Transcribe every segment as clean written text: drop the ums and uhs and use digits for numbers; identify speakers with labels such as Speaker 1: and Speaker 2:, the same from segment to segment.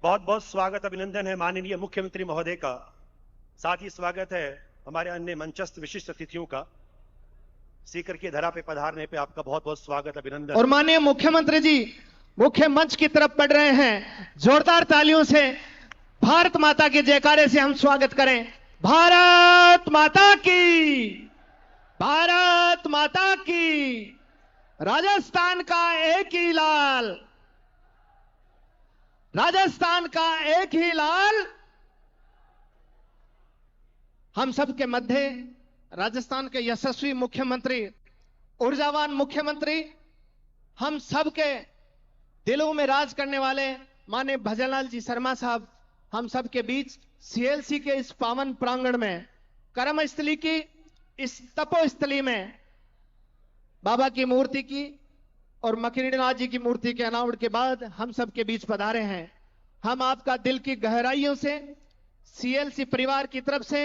Speaker 1: बहुत बहुत स्वागत अभिनंदन है माननीय मुख्यमंत्री महोदय का। साथ ही स्वागत है हमारे अन्य मंचस्थ विशिष्ट अतिथियों का। सीकर की धरा पे पधारने पे आपका बहुत बहुत स्वागत अभिनंदन।
Speaker 2: और माननीय मुख्यमंत्री जी मुख्य मंच की तरफ बढ़ रहे हैं। जोरदार तालियों से भारत माता के जयकारे से हम स्वागत करें। भारत माता की, भारत माता की। राजस्थान का एक ही लाल, राजस्थान का एक ही लाल। हम सबके मध्य राजस्थान के यशस्वी मुख्यमंत्री, ऊर्जावान मुख्यमंत्री, हम सबके दिलों में राज करने वाले माननीय भजनलाल जी शर्मा साहब हम सबके बीच सीएलसी के इस पावन प्रांगण में, कर्मस्थली की इस तपोस्थली में बाबा की मूर्ति की और मकरीनाथ जी की मूर्ति के अनावरण के बाद हम सबके बीच पधारे हैं। हम आपका दिल की गहराइयों से, सीएलसी परिवार की तरफ से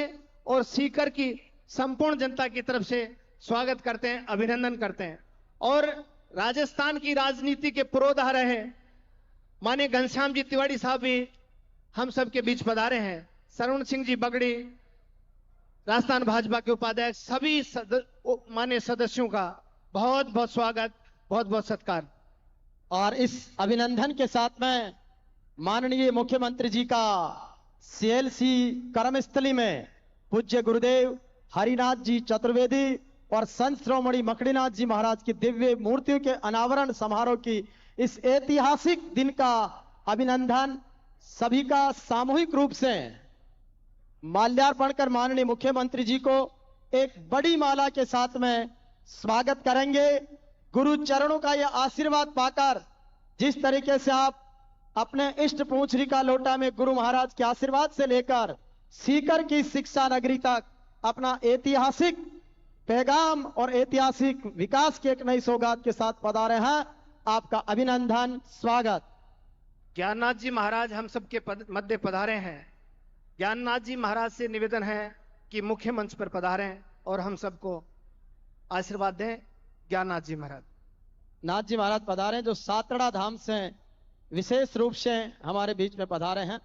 Speaker 2: और सीकर की संपूर्ण जनता की तरफ से स्वागत करते हैं, अभिनंदन करते हैं। और राजस्थान की राजनीति के पुरोधा रहे माननीय घनश्याम जी तिवारी साहब भी हम सबके बीच पधारे हैं। सरवण सिंह जी बगड़ी, राजस्थान भाजपा के उपाध्यक्ष, सभी माननीय सदस्यों का बहुत बहुत स्वागत, बहुत बहुत सत्कार।
Speaker 3: और इस अभिनंदन के साथ में माननीय मुख्यमंत्री जी का सीएलसी कर्मस्थली में पूज्य गुरुदेव हरिनाथ जी चतुर्वेदी और संत श्रोमणी मकड़ीनाथ जी महाराज की दिव्य मूर्तियों के अनावरण समारोह की इस ऐतिहासिक दिन का अभिनंदन सभी का सामूहिक रूप से माल्यार्पण कर माननीय मुख्यमंत्री जी को एक बड़ी माला के साथ में स्वागत करेंगे। गुरु चरणों का यह आशीर्वाद पाकर जिस तरीके से आप अपने इष्ट पूंछरी का लोटा में गुरु महाराज के आशीर्वाद से लेकर सीकर की शिक्षा नगरी तक अपना ऐतिहासिक पैगाम और ऐतिहासिक विकास की एक नई सौगात के साथ पधारे हैं, आपका अभिनंदन, स्वागत।
Speaker 2: ज्ञाननाथ जी महाराज हम सबके मध्य पधारे हैं। ज्ञाननाथ जी महाराज से निवेदन है कि मुख्य मंच पर पधारें और हम सबको आशीर्वाद दें। ज्ञाननाथ जी महाराज।
Speaker 3: नाथ जी महाराज पधारे जो सातड़ा धाम से विशेष रूप से हमारे बीच में पधारे हैं।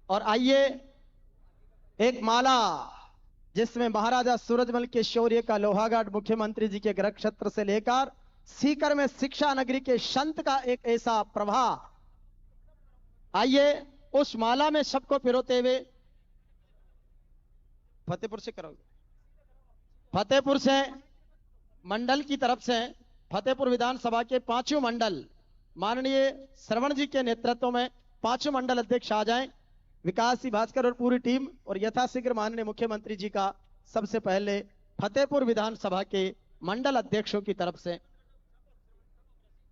Speaker 3: और आइए एक माला जिसमें महाराजा सूरजमल के शौर्य का लोहाघाट मुख्यमंत्री जी के गृह क्षेत्र से लेकर सीकर में शिक्षा नगरी के संत का एक ऐसा प्रभाव, आइए उस माला में सबको पिरोते हुए फतेहपुर से करोगे, फतेहपुर से मंडल की तरफ से फतेहपुर विधानसभा के पांचों मंडल माननीय श्रवण जी के नेतृत्व में पांचों मंडल अध्यक्ष आ जाएं, विकास जी भास्कर और पूरी टीम। और यथाशीघ्र माननीय मुख्यमंत्री जी का सबसे पहले फतेहपुर विधानसभा के मंडल अध्यक्षों की तरफ से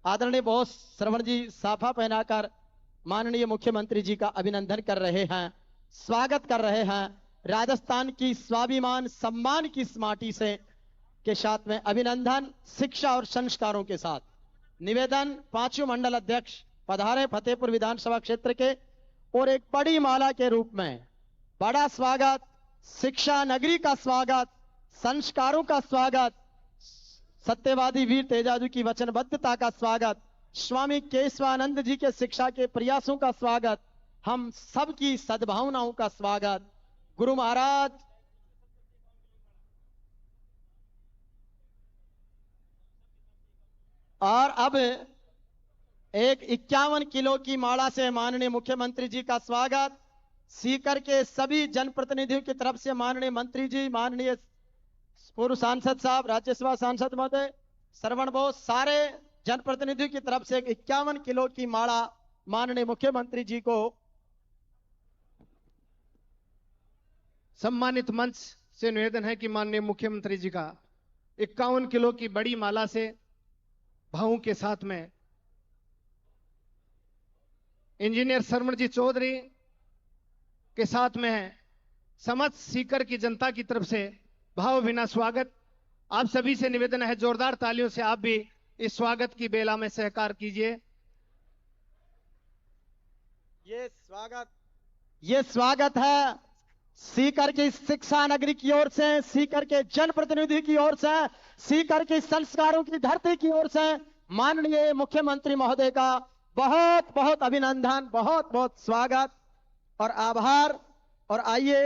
Speaker 3: आदरणीय बॉस श्रवण जी साफा पहनाकर माननीय मुख्यमंत्री जी का अभिनंदन कर रहे हैं, स्वागत कर रहे हैं। राजस्थान की स्वाभिमान सम्मान की इस माटी से के साथ में अभिनंदन, शिक्षा और संस्कारों के साथ निवेदन पांचों मंडल अध्यक्ष पधारे फतेहपुर विधानसभा क्षेत्र के और एक बड़ी माला के रूप में बड़ा स्वागत, शिक्षा नगरी का स्वागत, संस्कारों का स्वागत, सत्यवादी वीर तेजाजू की वचनबद्धता का स्वागत, स्वामी केशवानंद जी के शिक्षा के प्रयासों का स्वागत, हम सबकी सद्भावनाओं का स्वागत। गुरु महाराज और अब एक 51 किलो की माला से माननीय मुख्यमंत्री जी का स्वागत। सीकर के सभी जनप्रतिनिधियों की तरफ से माननीय मंत्री जी, माननीय पूर्व सांसद साहब, राज्यसभा सांसद महोदय, श्रवण बोस, सारे जनप्रतिनिधियों की तरफ से एक 51 किलो की माला माननीय मुख्यमंत्री जी को
Speaker 2: सम्मानित मंच से निवेदन है कि माननीय मुख्यमंत्री जी का 51 किलो की बड़ी माला से भावों के साथ में इंजीनियर शर्मण जी चौधरी के साथ में समस्त सीकर की जनता की तरफ से भाव बिना स्वागत। आप सभी से निवेदन है जोरदार तालियों से आप भी इस स्वागत की बेला में सहकार कीजिए।
Speaker 3: ये स्वागत है सीकर की शिक्षा नगरी की ओर से, सीकर के जनप्रतिनिधि की ओर से, सीकर के संस्कारों की धरती की ओर से माननीय मुख्यमंत्री महोदय का बहुत बहुत अभिनंदन, बहुत बहुत स्वागत और आभार। और आइए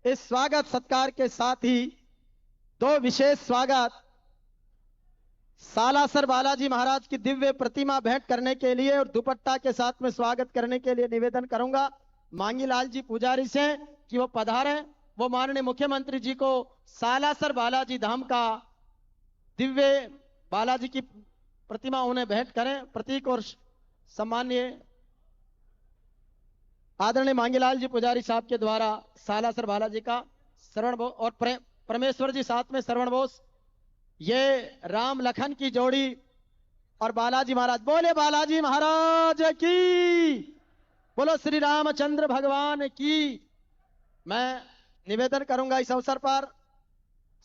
Speaker 3: इस स्वागत सत्कार के साथ ही दो विशेष स्वागत सालासर बालाजी महाराज की दिव्य प्रतिमा भेंट करने के लिए और दुपट्टा के साथ में स्वागत करने के लिए निवेदन करूंगा मांगीलाल जी पुजारी से कि वो पधारें। वो माननीय मुख्यमंत्री जी को सालासर बालाजी धाम का दिव्य बालाजी की प्रतिमा उन्हें भेंट करें। प्रतीक और सम्माननीय आदरणीय मांगीलाल जी पुजारी साहब के द्वारा सालासर बालाजी का श्रवण और परमेश्वर जी साथ में श्रवण बोस, ये राम लखन की जोड़ी और बालाजी महाराज, बोले बालाजी महाराज की, बोलो श्री रामचंद्र भगवान की। मैं निवेदन करूंगा इस अवसर पर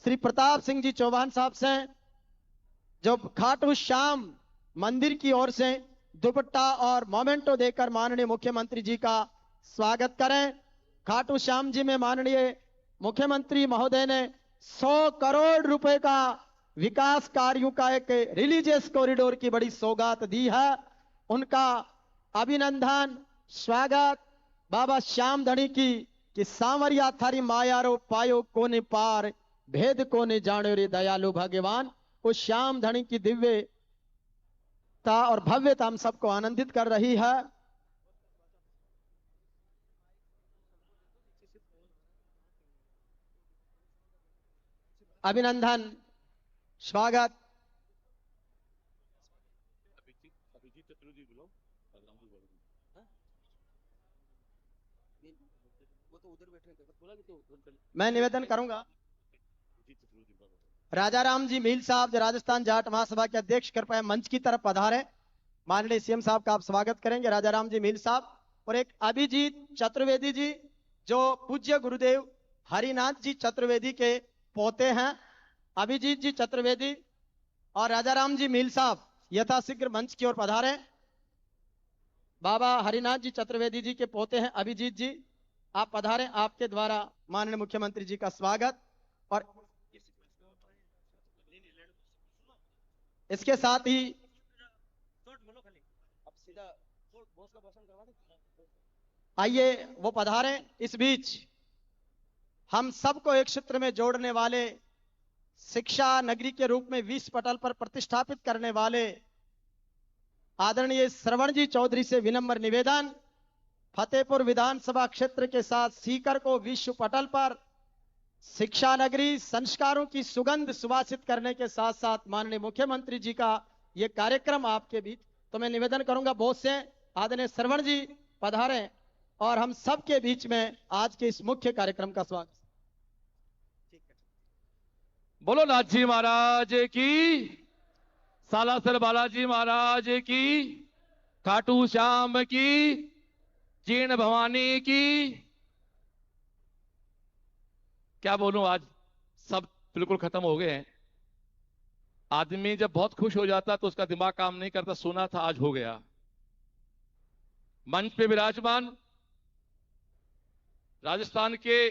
Speaker 3: श्री प्रताप सिंह जी चौहान साहब से जो खाटू श्याम मंदिर की ओर से दुपट्टा और मोमेंटो देकर माननीय मुख्यमंत्री जी का स्वागत करें। खाटू श्याम जी में माननीय मुख्यमंत्री महोदय ने 100 करोड़ रुपए का विकास कार्यों का एक रिलीजियस कॉरिडोर की बड़ी सौगात दी है। उनका अभिनंदन स्वागत बाबा श्याम धनी की कि सांवरिया थारी मायारो पायो कोने पार, भेद कोने जाने रे दयालु भगवान। उस श्याम धनी की दिव्यता और भव्यता हम सबको आनंदित कर रही है। अभिनंदन स्वागत। मैं निवेदन करूंगा राजा राम जी मील साहब जो राजस्थान जाट महासभा के अध्यक्ष कृपया मंच की तरफ पधारे। माननीय सीएम साहब का आप स्वागत करेंगे राजा राम जी मील साहब। और एक अभिजीत चतुर्वेदी जी जो पूज्य गुरुदेव हरिनाथ जी चतुर्वेदी के पोते हैं। अभिजीत जी चतुर्वेदी और राजा राम जी मील साहब यथाशीघ्र मंच की ओर पधारे। बाबा हरिनाथ जी चतुर्वेदी जी के पोते हैं अभिजीत जी, आप पधारें। आपके द्वारा माननीय मुख्यमंत्री जी का स्वागत। और इसके साथ ही आइए वो पधारें। इस बीच हम सबको एक सूत्र में जोड़ने वाले, शिक्षा नगरी के रूप में विश्व पटल पर प्रतिष्ठापित करने वाले आदरणीय श्रवण जी चौधरी से विनम्र निवेदन, फतेहपुर विधानसभा क्षेत्र के साथ सीकर को विश्व पटल पर शिक्षा नगरी संस्कारों की सुगंध सुवासित करने के साथ साथ माननीय मुख्यमंत्री जी का यह कार्यक्रम आपके बीच, तो मैं निवेदन करूंगा बहुत से आदरणीय श्रवण जी पधारें और हम सबके बीच में आज के इस मुख्य कार्यक्रम का स्वागत।
Speaker 4: बोलो नाथ जी महाराज की, सालासर बालाजी महाराज की, खाटू श्याम की, जीर्ण भवानी की। क्या बोलूं, आज सब बिल्कुल खत्म हो गए हैं। आदमी जब बहुत खुश हो जाता तो उसका दिमाग काम नहीं करता। सुना था, आज हो गया। मंच पे विराजमान राजस्थान के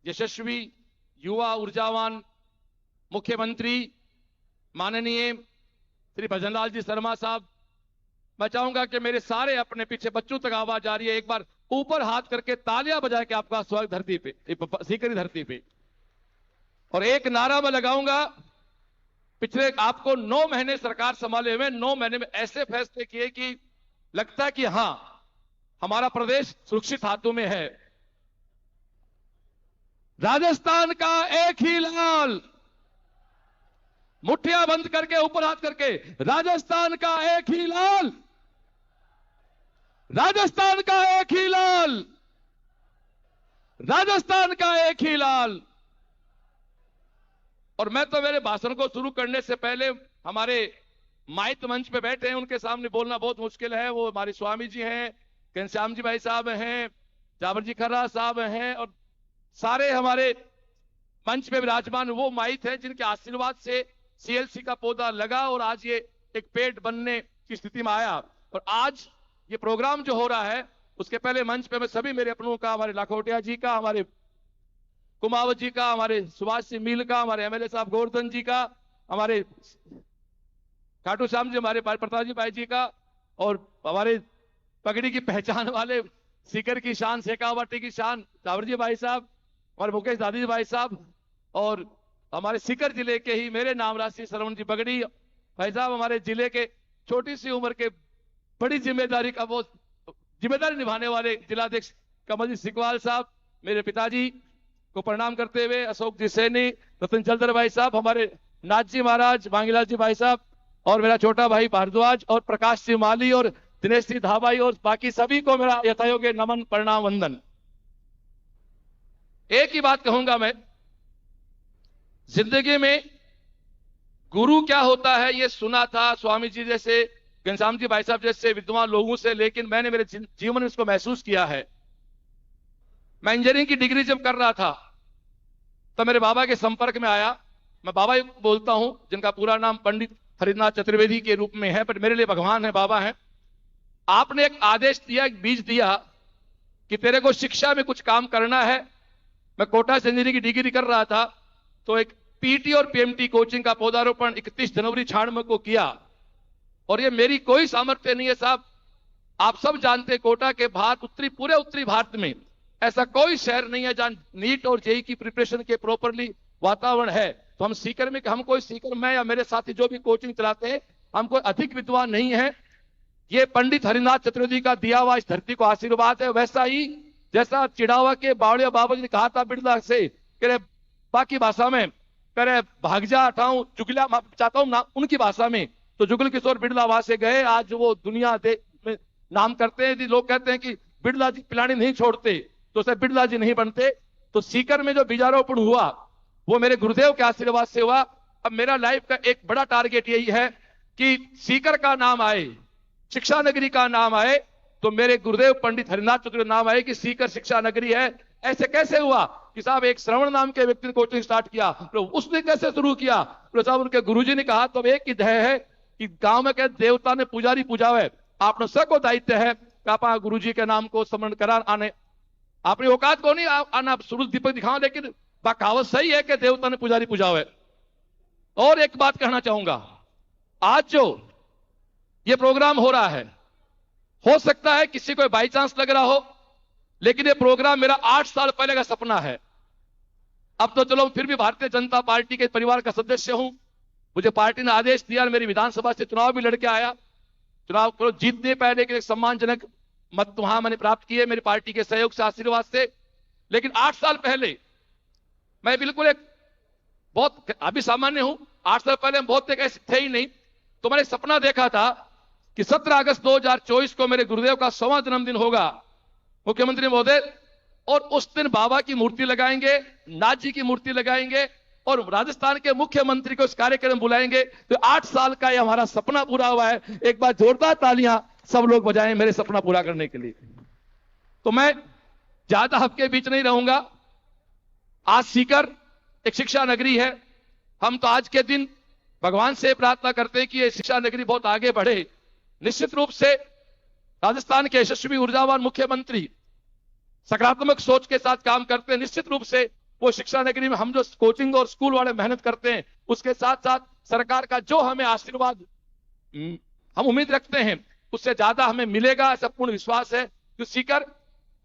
Speaker 4: यशस्वी युवा ऊर्जावान मुख्यमंत्री माननीय श्री भजनलाल जी शर्मा साहब, मैं चाहूंगा कि मेरे सारे अपने पीछे बच्चों तक आवाज आ रही है, एक बार ऊपर हाथ करके तालियां बजा के आपका स्वागत धरती पे, सीकरी धरती पे। और एक नारा मैं लगाऊंगा, पिछले आपको 9 महीने सरकार संभाले हुए, 9 महीने में ऐसे फैसले किए कि लगता है कि हां हमारा प्रदेश सुरक्षित हाथों में है। राजस्थान का एक ही लाल, मुठ्ठियां बंद करके ऊपर हाथ करके, राजस्थान का एक ही लाल, राजस्थान का एक ही लाल, राजस्थान का एक ही लाल। और मैं तो मेरे भाषण को शुरू करने से पहले हमारे माइक मंच पे बैठे हैं, उनके सामने बोलना बहुत मुश्किल है। वो हमारे स्वामी जी हैं, घनश्याम जी भाई साहब हैं, जाबर जी खर्रा साहब हैं और सारे हमारे मंच पे विराजमान वो माइक हैं जिनके आशीर्वाद से सीएलसी का पौधा लगा और आज ये एक पेड़ बनने की स्थिति में आया। और आज ये प्रोग्राम जो हो रहा है उसके पहले मंच पे मैं सभी मेरे अपनों का, हमारे लाखोटिया जी का, हमारे कुमावत जी का, हमारे सुभाष सिंह मील का, हमारे एमएलए साहब गोवर्धन जी का, हमारे खाटू श्याम जी, हमारे प्रताप जी भाई जी का और हमारे पगड़ी की पहचान वाले सीकर की शान, शेखावाटी की शान जावर जी भाई साहब और मुकेश दादी भाई साहब, और हमारे सीकर जिले के ही मेरे नाम राशि श्रवण जी पगड़ी भाई साहब, हमारे जिले के छोटी सी उम्र के बड़ी जिम्मेदारी का वो जिम्मेदारी निभाने वाले जिलाध्यक्ष कमल जी सिकवाल साहब, मेरे पिताजी को प्रणाम करते हुए अशोक जी सैनी, रतन चंद्र भाई साहब, हमारे नाथ जी महाराज, मांगीलाल जी भाई साहब, और मेरा छोटा भाई भारद्वाज और प्रकाश सिंह माली और दिनेश सिंह धाबाई और बाकी सभी को मेरा यथायोग्य नमन प्रणाम वंदन। एक ही बात कहूंगा मैं, जिंदगी में गुरु क्या होता है ये सुना था स्वामी जी जैसे, घनश्याम जी भाई साहब जैसे विद्वान लोगों से, लेकिन मैंने मेरे जीवन में इसको महसूस किया है। मैं इंजीनियरिंग की डिग्री जब कर रहा था तो मेरे बाबा के संपर्क में आया। मैं बाबा ही बोलता हूं, जिनका पूरा नाम पंडित हरिनाथ चतुर्वेदी के रूप में है, पर मेरे लिए भगवान है, बाबा है। आपने एक आदेश दिया, एक बीज दिया कि तेरे को शिक्षा में कुछ काम करना है। मैं कोटा से इंजीनियरिंग की डिग्री कर रहा था, तो एक पीटी और पीएमटी कोचिंग का पौधारोपण 31 जनवरी 96 को किया। और ये मेरी कोई सामर्थ्य नहीं है साहब, आप सब जानते हैं कोटा के बाहर पूरे उत्तरी भारत में ऐसा कोई शहर नहीं है जहां नीट और जेई की प्रिपरेशन के प्रॉपरली वातावरण है। तो हम सीकर में, हम कोई सीकर में या मेरे साथी जो भी कोचिंग चलाते हैं, हम कोई अधिक विद्वान नहीं है। ये पंडित हरिनाथ चतुर्वेदी का दिया हुआ इस धरती को आशीर्वाद है। वैसा ही जैसा चिड़ावा के बावड़िया बाबा जी ने कहा था बिरला से, कह बाकी भाषा में कह रहे भाग जा हटाऊं चुगला चाहता हूं ना, उनकी भाषा में तो जुगल किशोर बिरला वहां से गए, आज वो दुनिया में नाम करते हैं। लोग कहते हैं कि बिरला जी पिलानी नहीं छोड़ते, तो सर बिरला जी नहीं बनते। तो सीकर में जो बीजारोपण हुआ वो मेरे गुरुदेव के आशीर्वाद से हुआ। अब मेरा लाइफ का एक बड़ा टारगेट यही है कि सीकर का नाम आए, शिक्षा नगरी का नाम आए, तो मेरे गुरुदेव पंडित हरिनाथ चतुर्वेदी नाम आए कि सीकर शिक्षा नगरी है। ऐसे कैसे हुआ कि साहब एक श्रवण नाम के व्यक्ति ने कोचिंग स्टार्ट किया, तो उसने कैसे शुरू किया, तो साहब उनके गुरुजी ने कहा तो एक ही ध्येय है कि गांव में कहते देवता ने पुजारी पूजावे, आपने सबको दायित्व है कि आप गुरुजी के नाम को स्मरण करा आने। अपनी औकात को नहीं आना सूरज दीपक दिखाओ, लेकिन कहावत सही है कि देवता ने पुजारी पूजावे। और एक बात कहना चाहूंगा, आज जो ये प्रोग्राम हो रहा है, हो सकता है किसी को बाई चांस लग रहा हो, लेकिन ये प्रोग्राम मेरा 8 साल पहले का सपना है। अब तो चलो फिर भी भारतीय जनता पार्टी के परिवार का सदस्य हूं, मुझे पार्टी ने आदेश दिया, मेरी विधानसभा से चुनाव भी लड़के आया। चुनाव जीतने पहले के एक सम्मानजनक मत वहां मैंने प्राप्त किए मेरी पार्टी के सहयोग से, आशीर्वाद से। लेकिन 8 साल पहले मैं बिल्कुल एक बहुत अभी सामान्य हूं, 8 साल पहले हम बहुत ऐसे थे ही नहीं। तो मैंने सपना देखा था कि 17 अगस्त 2024 को मेरे गुरुदेव का 100वां जन्मदिन होगा, मुख्यमंत्री महोदय, और उस दिन बाबा की मूर्ति लगाएंगे, नाथ जी की मूर्ति लगाएंगे और राजस्थान के मुख्यमंत्री को इस कार्यक्रम बुलाएंगे। तो 8 साल का ये हमारा सपना पूरा हुआ है। एक बार जोरदार तालियां सब लोग बजाएं मेरे सपना पूरा करने के लिए। तो मैं ज्यादा आपके बीच नहीं रहूंगा। आज सीकर एक शिक्षा नगरी है। हम तो आज के दिन भगवान से प्रार्थना करते हैं कि ये शिक्षा नगरी बहुत आगे बढ़े। निश्चित रूप से राजस्थान के यशस्वी ऊर्जावान मुख्यमंत्री सकारात्मक सोच के साथ काम करते हैं। निश्चित रूप से वो शिक्षा नगरी में हम जो कोचिंग और स्कूल वाले मेहनत करते हैं, उसके साथ साथ सरकार का जो हमें आशीर्वाद हम उम्मीद रखते हैं, उससे ज्यादा हमें मिलेगा, ऐसा पूर्ण विश्वास है। जो सीकर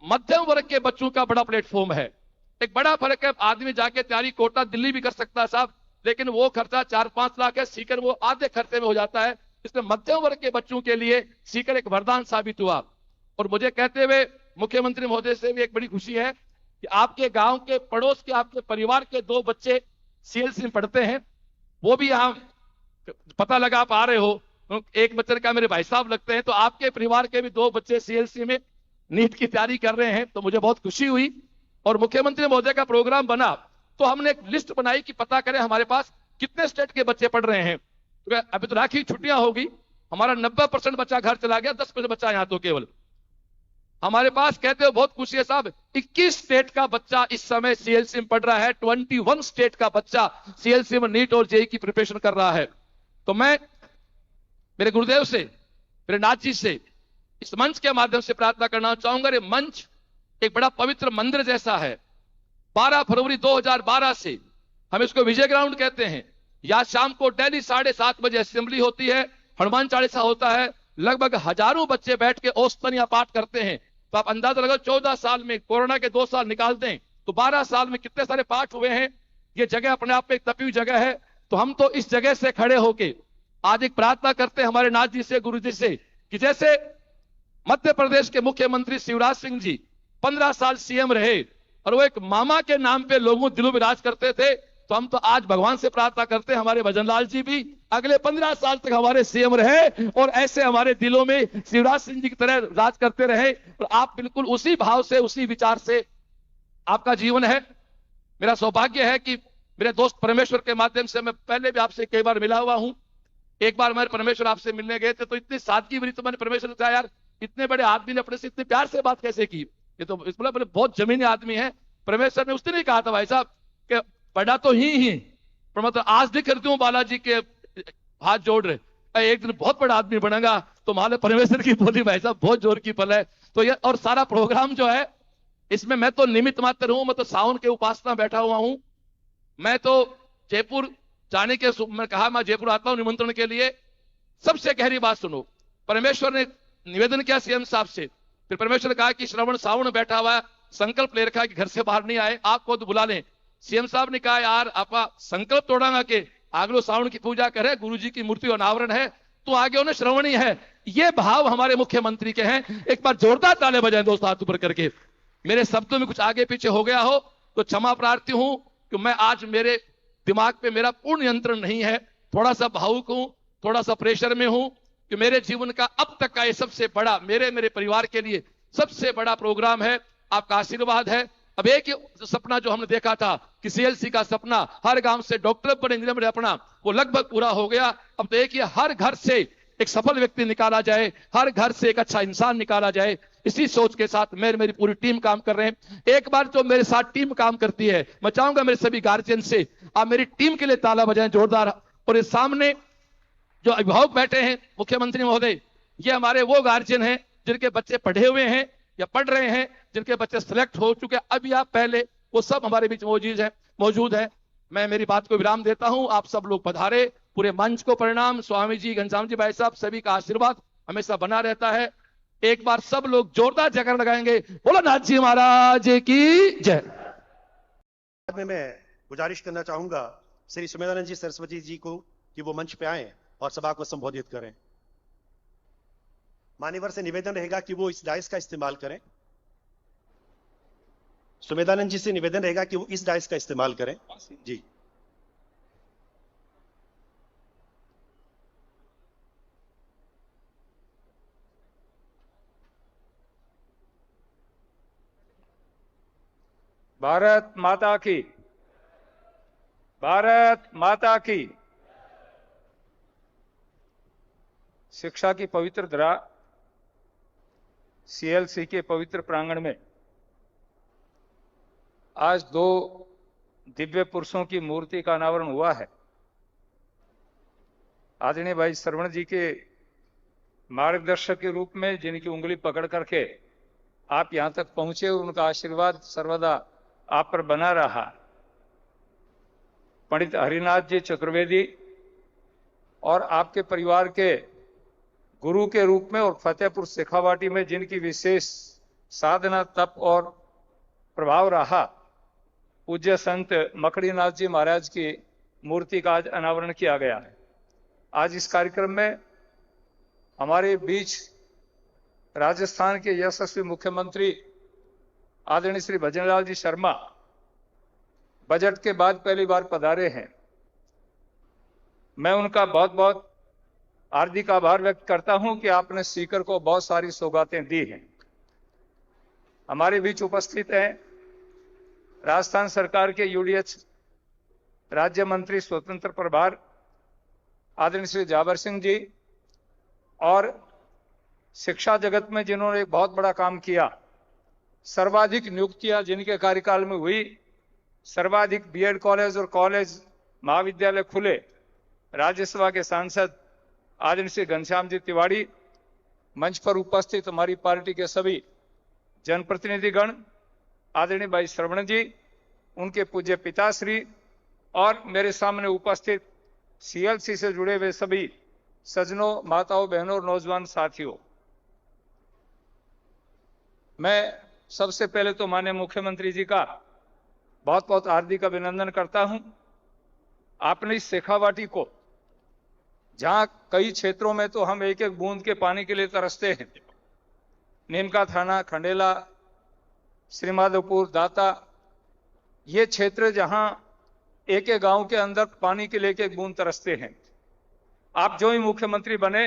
Speaker 4: मध्यम वर्ग के बच्चों का बड़ा प्लेटफॉर्म है। एक बड़ा फर्क है, आदमी जाके तैयारी कोटा दिल्ली भी कर सकता है साहब, लेकिन वो खर्चा 4-5 लाख है, सीकर वो आधे खर्चे में हो जाता है। इसलिए मध्यम वर्ग के बच्चों के लिए सीकर एक वरदान साबित हुआ। और मुझे कहते हुए मुख्यमंत्री महोदय से भी एक बड़ी खुशी है कि आपके गांव के पड़ोस के आपके परिवार के 2 बच्चे सीएलसी में पढ़ते हैं। वो भी यहां पता लगा आप आ रहे हो, एक बच्चे का मेरे भाई साहब लगते हैं, तो आपके परिवार के भी 2 बच्चे सीएलसी में नीट की तैयारी कर रहे हैं। तो मुझे बहुत खुशी हुई। और मुख्यमंत्री महोदय का प्रोग्राम बना तो हमने एक लिस्ट बनाई कि पता करें हमारे पास कितने स्टेट के बच्चे पढ़ रहे हैं। तो अभी तो राखी छुट्टियां होगी, हमारा 90% बच्चा घर चला गया, 10% बच्चा यहां तो केवल हमारे पास। कहते हो बहुत खुशी है साहब, 21 स्टेट का बच्चा इस समय सीएलसी में पढ़ रहा है। 21 स्टेट का बच्चा सीएलसी में नीट और जेई की प्रिपरेशन कर रहा है। तो मैं मेरे गुरुदेव से, मेरे नाथ जी से इस मंच के माध्यम से प्रार्थना करना चाहूंगा। ये मंच एक बड़ा पवित्र मंदिर जैसा है। 12 फरवरी 2012 से हम इसको विजय ग्राउंड कहते हैं। या शाम को डेली 7:30 बजे असेंबली होती है, हनुमान चालीसा होता है, लगभग हजारों बच्चे बैठ के औसतन या पाठ करते हैं। तो आप अंदाजा लगाओ 14 साल में कोरोना के 2 साल निकाल दें तो 12 साल में कितने सारे पाठ हुए हैं। ये जगह अपने आप में एक तपी हुई जगह है। तो हम तो इस जगह से खड़े होके आज एक प्रार्थना करते हैं हमारे नाथ जी से, गुरु जी से, कि जैसे मध्य प्रदेश के मुख्यमंत्री शिवराज सिंह जी 15 साल सीएम रहे और वो एक मामा के नाम पे लोगों दिलों में राज करते थे, तो हम तो आज भगवान से प्रार्थना करते हैं हमारे भजनलाल जी भी अगले 15 साल तक हमारे सीएम रहे और ऐसे हमारे दिलों में शिवराज सिंह जी की तरह राज करते रहे। और आप बिल्कुल उसी भाव से, उसी विचार से आपका जीवन है। मेरा सौभाग्य है कि मेरे दोस्त परमेश्वर के माध्यम से मैं पहले भी आपसे कई बार मिला हुआ हूं। एक बार मैं परमेश्वर आपसे मिलने गए थे तो इतनी सादगी भरी, तो मैंने परमेश्वर से कहा यार इतने बड़े आदमी ने अपने से इतने प्यार से बात कैसे की, ये तो बहुत जमीनी आदमी है। परमेश्वर ने उसने नहीं कहा था भाई साहब कि बड़ा तो ही पर मतलब आज भी करती हूँ बालाजी के हाथ जोड़ रहे, एक दिन बहुत बड़ा आदमी बनेगा। तो माले परमेश्वर की बोली भाई साहब बहुत जोर की पल है। तो ये और सारा प्रोग्राम जो है इसमें मैं तो निमित्त मात्र हूं, मैं तो सावन के उपासना बैठा हुआ हूं। मैं तो जयपुर जाने के मैं कहा मैं जयपुर आता हूं निमंत्रण के लिए। सबसे गहरी बात सुनो, परमेश्वर ने निवेदन किया सीएम साहब से, फिर परमेश्वर ने कहा कि श्रवण सावन बैठा हुआ, संकल्प ले रखा है कि घर से बाहर नहीं आए, आपको तो बुला लें। सीएम साहब ने कहा यार आपा संकल्प तोड़ांगा के आगलो सावन की पूजा करे, गुरु जी की मूर्ति अनावरण है, तो आगे उन्हें श्रवणी है। ये भाव हमारे मुख्यमंत्री के हैं। एक बार जोरदार ताले बजाएं दोस्तों हाथ ऊपर करके। मेरे शब्दों में कुछ आगे पीछे हो गया हो तो क्षमा प्रार्थी हूं कि मैं आज मेरे दिमाग पे मेरा पूर्ण नियंत्रण नहीं है, थोड़ा सा भावुक हूं, थोड़ा सा प्रेशर में हूं कि मेरे जीवन का अब तक का ये सबसे बड़ा मेरे परिवार के लिए सबसे बड़ा प्रोग्राम है। आपका आशीर्वाद है। अब एक सपना जो हमने देखा था कि सीएलसी का सपना हर गांव से डॉक्टर पर इंजीनियर बने अपना, वो लगभग पूरा हो गया। अब तो एक ही हर घर से एक सफल व्यक्ति निकाला जाए, हर घर से एक अच्छा इंसान निकाला जाए, इसी सोच के साथ मेरी पूरी टीम काम कर रहे हैं। एक बार जो मेरे साथ टीम काम करती है, मैं चाहूंगा मेरे सभी गार्जियन से आप मेरी टीम के लिए ताला बजाएं जोरदार। और इस सामने जो अभिभावक बैठे हैं मुख्यमंत्री महोदय, ये हमारे वो गार्जियन हैं जिनके बच्चे पढ़े हुए हैं या पढ़ रहे हैं, जिनके बच्चे सिलेक्ट हो चुके अभी आप पहले, वो सब हमारे बीच मौजूद है। मैं मेरी बात को विराम देता हूं। आप सब लोग पधारे, पूरे मंच को प्रणाम। स्वामी जी, घनश्याम जी भाई साहब, सभी का आशीर्वाद हमेशा बना रहता है। एक बार सब लोग जोरदार जयकार लगाएंगे, बोलो नाथ जी महाराज की जय।
Speaker 1: बाद में मैं गुजारिश करना चाहूंगा श्री सुमेधानंद जी सरस्वती जी को कि वो मंच पे आए और सभा को संबोधित करें। मान्यवर से निवेदन रहेगा कि वो इस डाइस का इस्तेमाल करें। सुमेधानंद जी से निवेदन रहेगा कि वो इस डाइस का इस्तेमाल करें जी।
Speaker 5: भारत माता की, भारत माता की। शिक्षा की पवित्र धरा सीएलसी के पवित्र प्रांगण में आज 2 दिव्य पुरुषों की मूर्ति का अनावरण हुआ है। आदरणीय भाई श्रवण जी के मार्गदर्शक के रूप में जिनकी उंगली पकड़ करके आप यहां तक पहुंचे और उनका आशीर्वाद सर्वदा आप पर बना रहा। पंडित हरिनाथ जी चतुर्वेदी और आपके परिवार के गुरु के रूप में और फतेहपुर शेखावाटी में जिनकी विशेष साधना, तप और प्रभाव रहा, पूज्य संत मकड़ीनाथ जी महाराज की मूर्ति का आज अनावरण किया गया है। आज इस कार्यक्रम में हमारे बीच राजस्थान के यशस्वी मुख्यमंत्री आदरणीय श्री भजनलाल जी शर्मा बजट के बाद पहली बार पधारे हैं। मैं उनका बहुत बहुत हार्दिक आभार व्यक्त करता हूं कि आपने स्पीकर को बहुत सारी सौगातें दी हैं। हमारे बीच उपस्थित हैं राजस्थान सरकार के यूडीएच राज्य मंत्री स्वतंत्र प्रभार आदरणीय श्री जाबर सिंह जी, और शिक्षा जगत में जिन्होंने एक बहुत बड़ा काम किया, सर्वाधिक नियुक्तियां जिनके कार्यकाल में हुई, सर्वाधिक बीएड कॉलेज और कॉलेज महाविद्यालय खुले, राज्यसभा के सांसद आदरणीय श्री घनश्याम जी तिवारी, मंच पर उपस्थित हमारी पार्टी के सभी जनप्रतिनिधिगण, आदरणीय भाई श्रवण जी, उनके पूज्य पिताश्री और मेरे सामने उपस्थित सीएलसी से जुड़े हुए सभी सज्जनों, माताओं, बहनों और नौजवान साथियों, मैं सबसे पहले तो माननीय मुख्यमंत्री जी का बहुत बहुत हार्दिक अभिनंदन करता हूं। आपने इस शेखावाटी को, जहां कई क्षेत्रों में तो हम एक एक बूंद के पानी के लिए तरसते हैं, नीमका थाना, खंडेला, श्रीमाधोपुर, दाता, ये क्षेत्र जहां एक एक गांव के अंदर पानी के लिए एक एक बूंद तरसते हैं, आप जो ही मुख्यमंत्री बने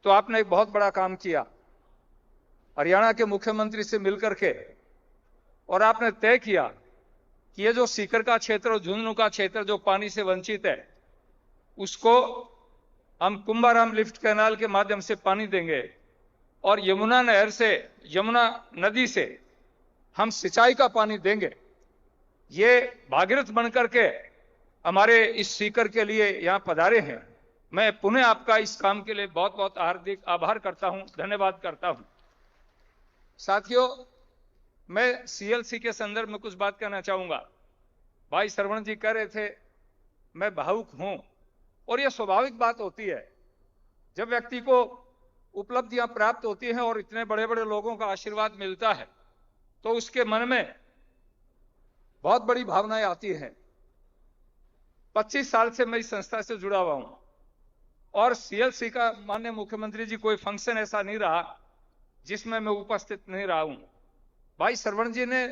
Speaker 5: तो आपने एक बहुत बड़ा काम किया। हरियाणा के मुख्यमंत्री से मिलकर के और आपने तय किया कि ये जो सीकर का क्षेत्र और झुंझुनू का क्षेत्र जो पानी से वंचित है, उसको हम कुंभाराम लिफ्ट कैनाल के माध्यम से पानी देंगे और यमुना नहर से, यमुना नदी से हम सिंचाई का पानी देंगे। ये भागीरथ बनकर के हमारे इस सीकर के लिए यहां पधारे हैं। मैं पुनः आपका इस काम के लिए बहुत बहुत हार्दिक आभार करता हूं, धन्यवाद करता हूं। साथियों, मैं सीएलसी के संदर्भ में कुछ बात कहना चाहूंगा। भाई श्रवण जी कह रहे थे, मैं भावुक हूं, और यह स्वाभाविक बात होती है जब व्यक्ति को उपलब्धियां प्राप्त होती हैं और इतने बड़े बड़े लोगों का आशीर्वाद मिलता है तो उसके मन में बहुत बड़ी भावनाएं आती हैं। 25 साल से मैं इस संस्था से जुड़ा हुआ हूं और सीएलसी का माननीय मुख्यमंत्री जी कोई फंक्शन ऐसा नहीं रहा जिसमें मैं उपस्थित नहीं रहा हूं। भाई श्रवण जी ने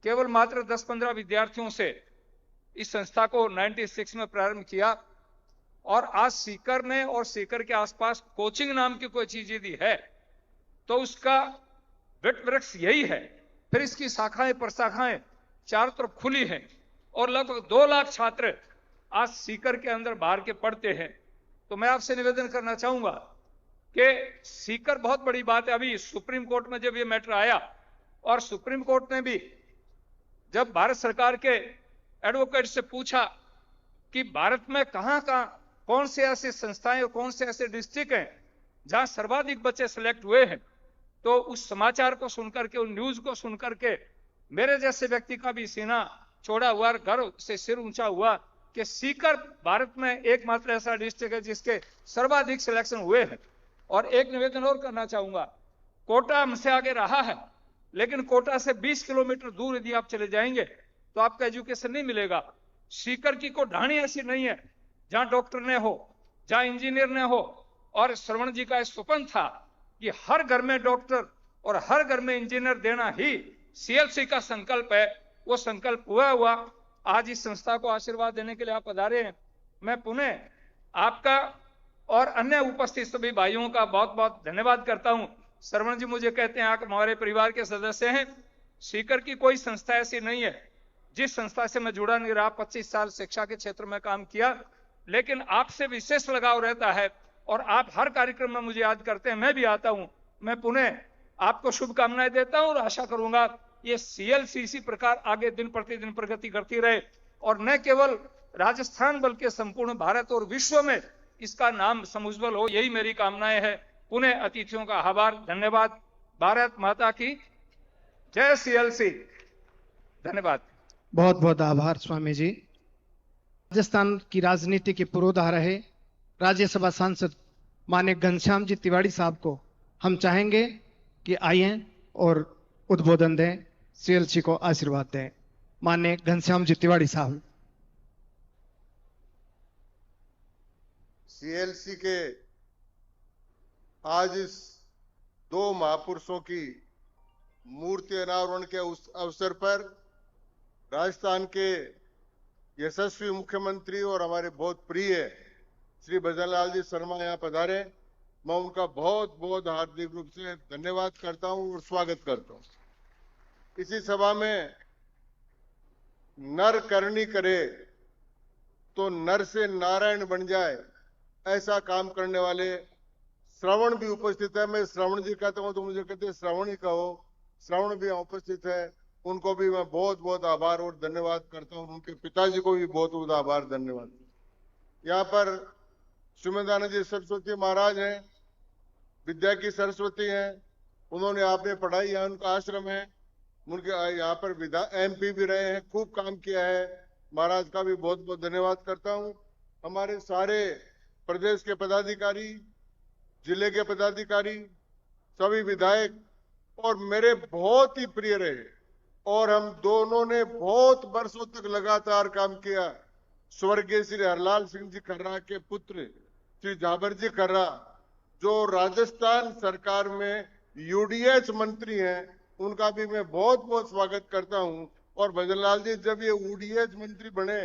Speaker 5: केवल मात्र 10-15 विद्यार्थियों से इस संस्था को 96 में प्रारंभ किया और आज सीकर में और सीकर के आसपास कोचिंग नाम की कोई चीज यदि है तो उसका वट वृक्ष यही है। फिर इसकी शाखाएं प्रशाखाएं चारों तरफ खुली हैं और लगभग 2 लाख छात्र आज सीकर के अंदर बाहर के पढ़ते हैं। तो मैं आपसे निवेदन करना चाहूंगा कि सीकर बहुत बड़ी बात है। अभी सुप्रीम कोर्ट में जब ये मैटर आया और सुप्रीम कोर्ट ने भी जब भारत सरकार के एडवोकेट से पूछा कि भारत में कहां कौन से ऐसे संस्थाएं और कौन से ऐसे डिस्ट्रिक्ट हैं जहां सर्वाधिक बच्चे सिलेक्ट हुए हैं, तो उस समाचार को सुनकर के, उन न्यूज को सुनकर के मेरे जैसे व्यक्ति का भी सीना चौड़ा हुआ, गर्व से सिर ऊंचा हुआ कि सीकर भारत में एकमात्र ऐसा डिस्ट्रिक्ट है जिसके सर्वाधिक सिलेक्शन हुए हैं। और एक निवेदन और करना चाहूंगा, कोटा हमसे आगे रहा है, लेकिन कोटा से 20 किलोमीटर दूर यदि आप चले जाएंगे तो आपका एजुकेशन नहीं मिलेगा। सीकर की कोई ढाणी ऐसी नहीं है जहां डॉक्टर ने हो, जहां इंजीनियर ने हो। और श्रवण जी का स्वप्न था कि हर घर में डॉक्टर और हर घर में इंजीनियर देना ही सीएलसी का संकल्प है। वो संकल्प हुआ। आज इस संस्था को आशीर्वाद देने के लिए आप पधारे हैं। मैं पुनः आपका और अन्य उपस्थित सभी भाइयों का बहुत बहुत धन्यवाद करता हूं। श्रवण जी मुझे कहते हैं आप हमारे परिवार के सदस्य हैं। सीकर की कोई संस्था ऐसी नहीं है जिस संस्था से मैं जुड़ा नहीं रहा। 25 साल शिक्षा के क्षेत्र में काम किया, लेकिन आपसे विशेष लगाव रहता है और आप हर कार्यक्रम में मुझे याद करते हैं, मैं भी आता हूं। मैं पुनः आपको शुभकामनाएं देता हूं और आशा करूंगा ये सीएलसी इसी प्रकार आगे दिन प्रतिदिन प्रगति करती रहे और न केवल राजस्थान बल्कि संपूर्ण भारत और विश्व में इसका नाम समुज्वल हो, यही मेरी कामनाएं है। पुनः अतिथियों का आभार, धन्यवाद। भारत माता की जय। सीएलसी। धन्यवाद।
Speaker 2: बहुत बहुत आभार स्वामी जी। राजस्थान की राजनीति के पुरोधा रहे राज्यसभा सांसद माननीय घनश्याम जी तिवाड़ी साहब को हम चाहेंगे कि आइए और उद्बोधन दें, सीएलसी को आशीर्वाद दें। माननीय घनश्याम जी तिवाड़ी साहब।
Speaker 6: सीएलसी के आज इस 2 महापुरुषों की मूर्ति अनावरण के उस अवसर पर राजस्थान के यशस्वी मुख्यमंत्री और हमारे बहुत प्रिय श्री भजनलाल जी शर्मा यहाँ पधारे। मैं उनका बहुत बहुत हार्दिक रूप से धन्यवाद करता हूँ और स्वागत करता हूँ। इसी सभा में नर करनी करे तो नर से नारायण बन जाए, ऐसा काम करने वाले श्रवण भी उपस्थित है। मैं श्रवण जी कहता हूँ तो मुझे कहते हैं श्रवण ही कहो। श्रवण भी यहाँ उपस्थित है, उनको भी मैं बहुत बहुत आभार और धन्यवाद करता हूँ। उनके पिताजी को भी बहुत बहुत आभार धन्यवाद। यहाँ पर सुमेधानंद जी सरस्वती महाराज हैं, विद्या की सरस्वती हैं। उन्होंने आपने पढ़ाई है, उनका आश्रम है, उनके यहाँ पर एमपी भी रहे हैं, खूब काम किया है। महाराज का भी बहुत बहुत धन्यवाद करता हूँ। हमारे सारे प्रदेश के पदाधिकारी, जिले के पदाधिकारी, सभी विधायक और मेरे बहुत ही प्रिय रहे और हम दोनों ने बहुत वर्षों तक लगातार काम किया। स्वर्गीय श्री हरलाल सिंह जी खर्रा के पुत्र श्री जाबर जी खर्रा, जो राजस्थान सरकार में यूडीएच मंत्री हैं, उनका भी मैं बहुत बहुत स्वागत करता हूं। और भजनलाल जी, जब ये यूडीएच मंत्री बने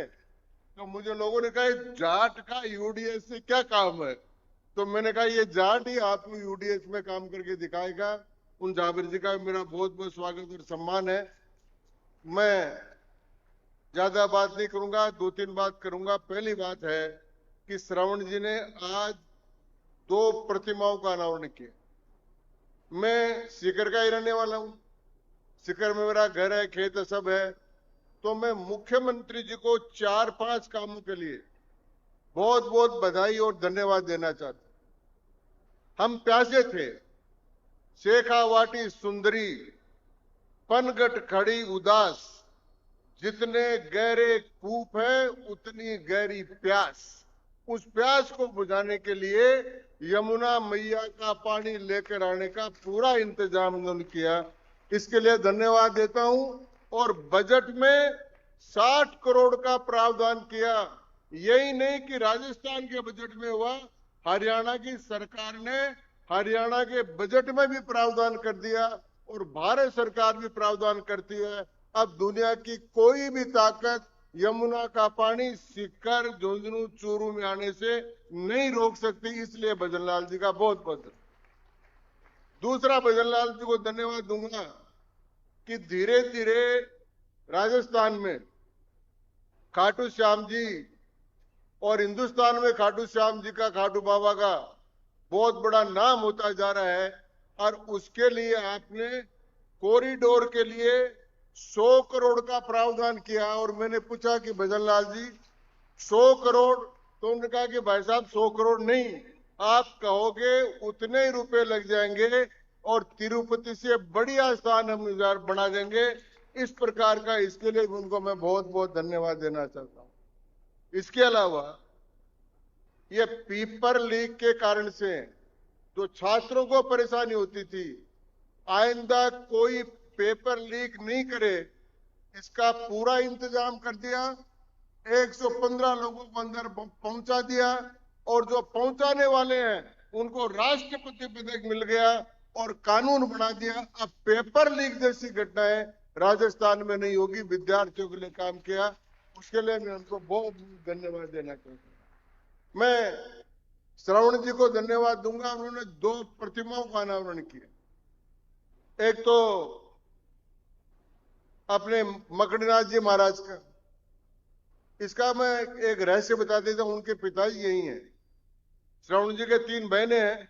Speaker 6: तो मुझे लोगों ने कहा जाट का यूडीएच से क्या काम है, तो मैंने कहा ये जाट ही आपको यूडीएच में काम करके दिखाएगा। उन जाबिर जी का मेरा बहुत बहुत स्वागत और सम्मान है। मैं ज्यादा बात नहीं करूंगा, 2-3 बात करूंगा। पहली बात है कि श्रवण जी ने आज 2 प्रतिमाओं का अनावरण किया। मैं सीकर का ही रहने वाला हूं, सीकर में मेरा घर है, खेत है, सब है। तो मैं मुख्यमंत्री जी को 4-5 कामों के लिए बहुत बहुत बधाई और धन्यवाद देना चाहता। हम प्यासे थे, शेखावाटी सुंदरी, पनगट खड़ी उदास, जितने गहरे कूप है उतनी गहरी प्यास। उस प्यास को बुझाने के लिए यमुना मैया का पानी लेकर आने का पूरा इंतजाम उन्होंने किया, इसके लिए धन्यवाद देता हूं। और बजट में 60 करोड़ का प्रावधान किया। यही नहीं कि राजस्थान के बजट में हुआ, हरियाणा की सरकार ने हरियाणा के बजट में भी प्रावधान कर दिया और भारत सरकार भी प्रावधान करती है। अब दुनिया की कोई भी ताकत यमुना का पानी सीकर, झुंझुनू, चूरू में आने से नहीं रोक सकती। इसलिए भजनलाल जी का बहुत बहुत। दूसरा, भजनलाल जी को धन्यवाद दूंगा कि धीरे धीरे राजस्थान में खाटू श्याम जी और हिंदुस्तान में खाटू श्याम जी का, खाटू बाबा का बहुत बड़ा नाम होता जा रहा है। और उसके लिए आपने कॉरिडोर के लिए 100 करोड़ का प्रावधान किया। और मैंने पूछा कि भजनलाल जी 100 करोड़, तो उन्होंने कहा कि भाई साहब 100 करोड़ नहीं, आप कहोगे उतने ही रुपए लग जाएंगे और तिरुपति से बढ़िया स्थान हम बना देंगे। इस प्रकार का, इसके लिए उनको मैं बहुत बहुत धन्यवाद देना चाहता हूं। इसके अलावा ये पेपर लीक के कारण से जो छात्रों को परेशानी होती थी, आइंदा कोई पेपर लीक नहीं करे, इसका पूरा इंतजाम कर दिया। 115 लोगों को अंदर पहुंचा दिया और जो पहुंचाने वाले हैं उनको राष्ट्रपति पदक मिल गया और कानून बना दिया। अब पेपर लीक जैसी घटनाएं राजस्थान में नहीं होगी। विद्यार्थियों के लिए काम किया, उसके लिए मैं उनको बहुत धन्यवाद देना चाहता हूं। मैं श्रवण जी को धन्यवाद दूंगा, उन्होंने 2 प्रतिमाओं का अनावरण किया। एक तो अपने मकड़ीनाथ जी महाराज का, इसका मैं एक रहस्य बता देता हूं। उनके पिताजी यही हैं। श्रवण जी के 3 बहनें हैं,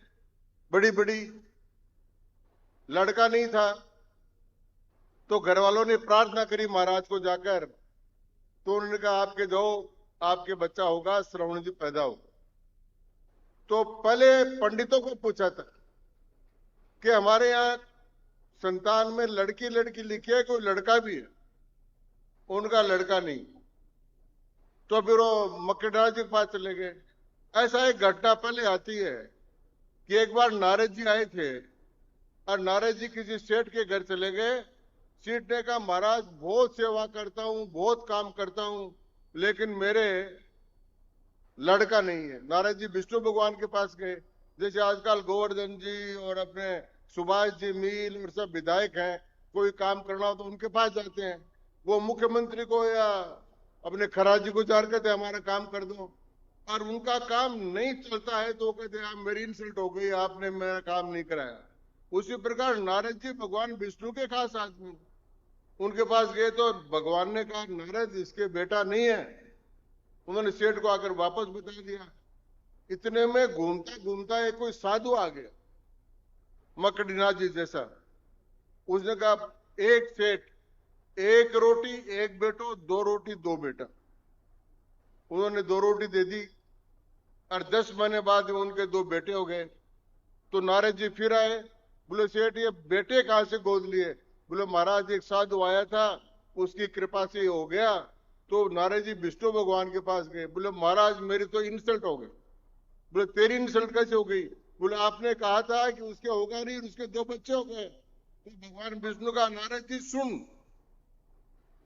Speaker 6: बड़ी बड़ी। लड़का नहीं था तो घर वालों ने प्रार्थना करी महाराज को जाकर, तो उन्होंने कहा आपके जाओ, आपके बच्चा होगा, श्रवण जी पैदा होगा। तो पहले पंडितों को पूछा था कि हमारे यहाँ संतान में लड़की लड़की लिखी है, कोई लड़का भी है? उनका लड़का नहीं। तो फिर वो मकड़ीनाथ जी के पास चले गए। ऐसा एक घटना पहले आती है कि एक बार नारद जी आए थे और नारद जी किसी सेठ के घर चले गए। सेठ ने कहा महाराज बहुत सेवा करता हूं, बहुत काम करता हूं, लेकिन मेरे लड़का नहीं है। नारद जी विष्णु भगवान के पास गए। जैसे आजकल गोवर्धन जी और अपने सुभाष जी मील और सब विधायक हैं, कोई काम करना हो तो उनके पास जाते हैं। वो मुख्यमंत्री को या अपने खरा जी को जार कहते हमारा काम कर दो, और उनका काम नहीं चलता है तो कहते आप मेरी इंसल्ट हो गई, आपने मेरा काम नहीं कराया। उसी प्रकार नारद जी भगवान विष्णु के खास आदमी, उनके पास गए तो भगवान ने कहा नारद इसके बेटा नहीं है। उन्होंने सेठ को आकर वापस बता दिया। इतने में घूमता घूमता एक कोई साधु आ गया, मकड़ीनाथ जी जैसा। उसने कहा एक सेठ, 1 रोटी 1 बेटो, 2 रोटी 2 बेटा। उन्होंने 2 रोटी दे दी और 10 महीने बाद उनके 2 बेटे हो गए। तो नारद जी फिर आए, बोले सेठ ये बेटे कहां से गोद लिए? बोले महाराज एक साधु आया था, उसकी कृपा से हो गया। तो नारद जी विष्णु भगवान के पास गए, बोले महाराज मेरी तो इंसल्ट हो गई, बोले तेरी इंसल्ट कैसे हो गई? बोले आपने कहा था कि उसके होगा नहीं, उसके 2 बच्चे हो गए। तो भगवान विष्णु का नारद जी सुन,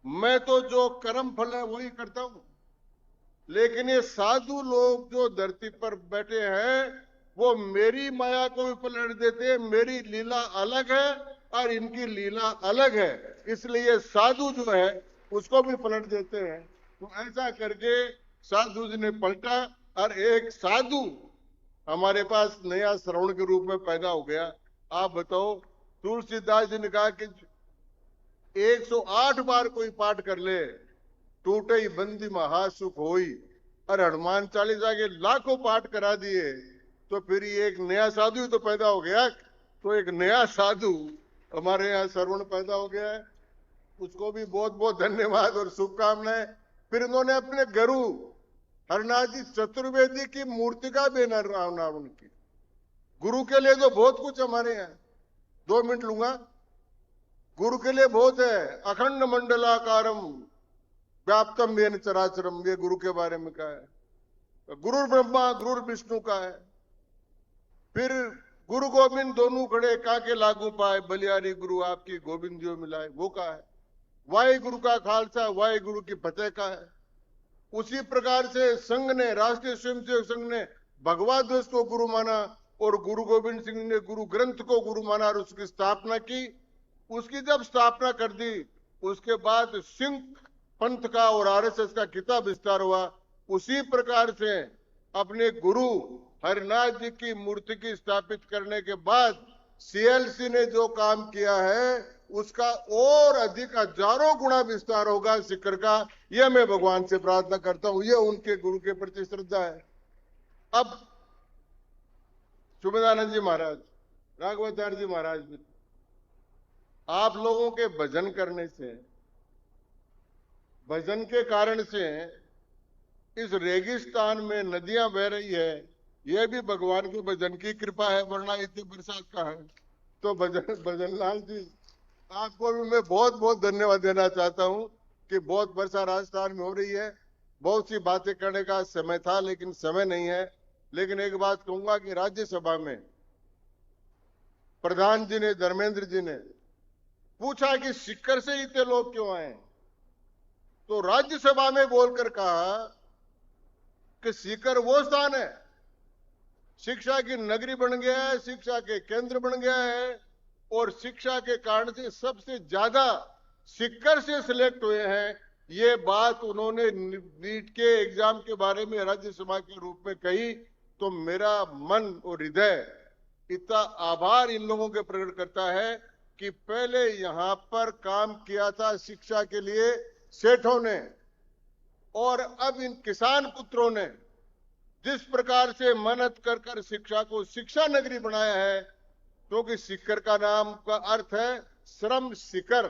Speaker 6: मैं तो जो कर्म फल है वही करता हूं, लेकिन ये साधु लोग जो धरती पर बैठे हैं वो मेरी माया को भी पलट देते हैं। मेरी लीला अलग है और इनकी लीला अलग है, इसलिए साधु जो है उसको भी पलट देते हैं। तो ऐसा करके साधु जी ने पलटा और एक साधु हमारे पास नया श्रवण के रूप में पैदा हो गया। आप बताओ, तुलसीदास जी ने कहा कि 108 बार कोई पाठ कर ले, टूटे ही बंदी महासुख होई, और हनुमान चालीसा के लाखों पाठ करा दिए, तो फिर ये एक नया साधु तो पैदा हो गया। तो एक नया साधु हमारे यहाँ श्रवण पैदा हो गया है, उसको भी बहुत बहुत धन्यवाद और शुभकामनाएं। फिर उन्होंने अपने गुरु हरिनाथ जी चतुर्वेदी की मूर्ति का भी अनावरण की। गुरु के लिए तो बहुत कुछ हमारे यहाँ, 2 मिनट लूंगा, गुरु के लिए बहुत है। अखंड मंडलाकारम व्याप्तम येन चराचरम, ये गुरु के बारे में कहा है। गुरु ब्रह्मा गुरु विष्णु का है। फिर गुरु गोविंद दोनों खड़े काके लागू पाए, बलियारी गुरु आपकी गोविंद जो मिलाए, वो का है। वाहे गुरु का खालसा वाहे गुरु की फतेह का है। उसी प्रकार से संघ ने, राष्ट्रीय स्वयंसेवक संघ ने भगवत ध्वज को गुरु माना और गुरु गोविंद सिंह ने गुरु ग्रंथ को गुरु माना और उसकी स्थापना की। उसकी जब स्थापना कर दी, उसके बाद सिंह पंथ का और आरएसएस का कितना विस्तार हुआ। उसी प्रकार से अपने गुरु हरिनाथ जी की मूर्ति की स्थापित करने के बाद सीएलसी ने जो काम किया है उसका और अधिक हजारों गुना विस्तार होगा सिक्कर का, यह मैं भगवान से प्रार्थना करता हूं। यह उनके गुरु के प्रति श्रद्धा है। अब सुमेधानंद जी महाराज, राघवाचार्य जी महाराज भी, आप लोगों के भजन करने से, भजन के कारण से इस रेगिस्तान में नदियां बह रही है, यह भी भगवान के भजन की कृपा है, वरना इतनी बरसात का है। तो भजन लाल जी, आपको भी मैं बहुत बहुत धन्यवाद देना चाहता हूं कि बहुत वर्षा राजस्थान में हो रही है। बहुत सी बातें करने का समय था लेकिन समय नहीं है। लेकिन एक बात कहूंगा कि राज्यसभा में प्रधान जी ने, धर्मेंद्र जी ने पूछा कि सीकर से इतने लोग क्यों आए, तो राज्यसभा में बोलकर कहा कि सीकर वो स्थान है, शिक्षा की नगरी बन गया है, शिक्षा के केंद्र बन गया है, और शिक्षा के कारण से सबसे ज्यादा सीकर से सिलेक्ट हुए हैं। ये बात उन्होंने नीट के एग्जाम के बारे में राज्यसभा के रूप में कही, तो मेरा मन और हृदय इतना आभार इन लोगों के प्रकट करता है कि पहले यहां पर काम किया था शिक्षा के लिए सेठों ने, और अब इन किसान पुत्रों ने जिस प्रकार से मेहनत कर कर शिक्षा को शिक्षा नगरी बनाया है, क्योंकि सीकर का नाम का अर्थ है श्रम शिखर।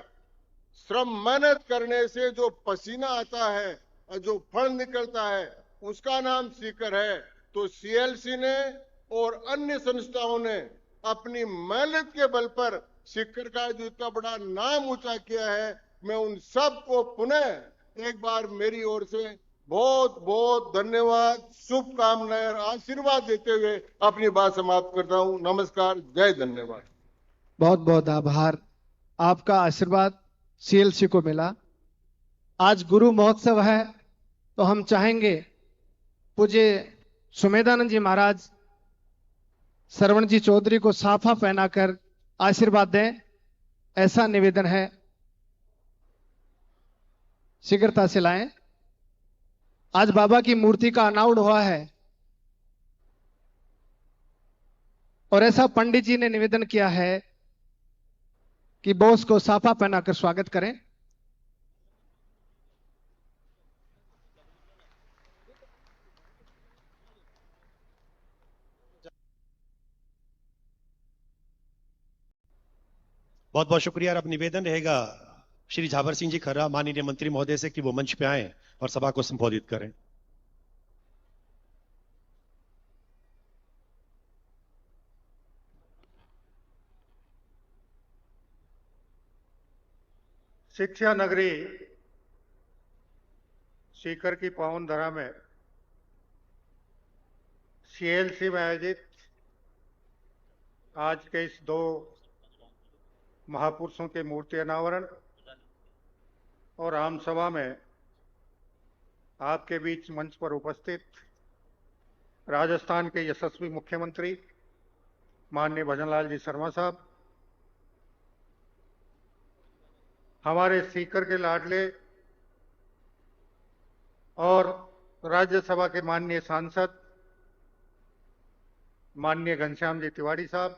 Speaker 6: श्रम, मेहनत करने से जो पसीना आता है और जो फल निकलता है उसका नाम सीकर है। तो सीएलसी ने और अन्य संस्थाओं ने अपनी मेहनत के बल पर सीकर का जो इतना बड़ा नाम ऊंचा किया है, मैं उन सब को पुनः एक बार मेरी ओर से बहुत बहुत धन्यवाद, शुभकामनाएं और आशीर्वाद देते हुए अपनी बात समाप्त करता हूं। नमस्कार, जय धन्यवाद।
Speaker 2: बहुत बहुत आभार। आपका आशीर्वाद सीएलसी को मिला। आज गुरु महोत्सव है तो हम चाहेंगे पूज्य सुमेधानंद जी महाराज श्रवण जी चौधरी को साफा पहनाकर आशीर्वाद दें, ऐसा निवेदन है। शीघ्रता से लाएं। आज बाबा की मूर्ति का अनावरण हुआ है और ऐसा पंडित जी ने निवेदन किया है कि बॉस को साफा पहनाकर स्वागत करें।
Speaker 1: बहुत बहुत शुक्रिया। और अब निवेदन रहेगा श्री झावर सिंह जी खर्रा, माननीय मंत्री महोदय से कि वो मंच पे आए और सभा को संबोधित करें।
Speaker 7: शिक्षा नगरी सीकर की पावन धरा में सीएलसी में आयोजित आज के इस दो महापुरुषों के मूर्ति अनावरण और आम सभा में आपके बीच मंच पर उपस्थित राजस्थान के यशस्वी मुख्यमंत्री माननीय भजनलाल जी शर्मा साहब, हमारे सीकर के लाडले और राज्यसभा के माननीय सांसद माननीय घनश्याम जी तिवारी साहब,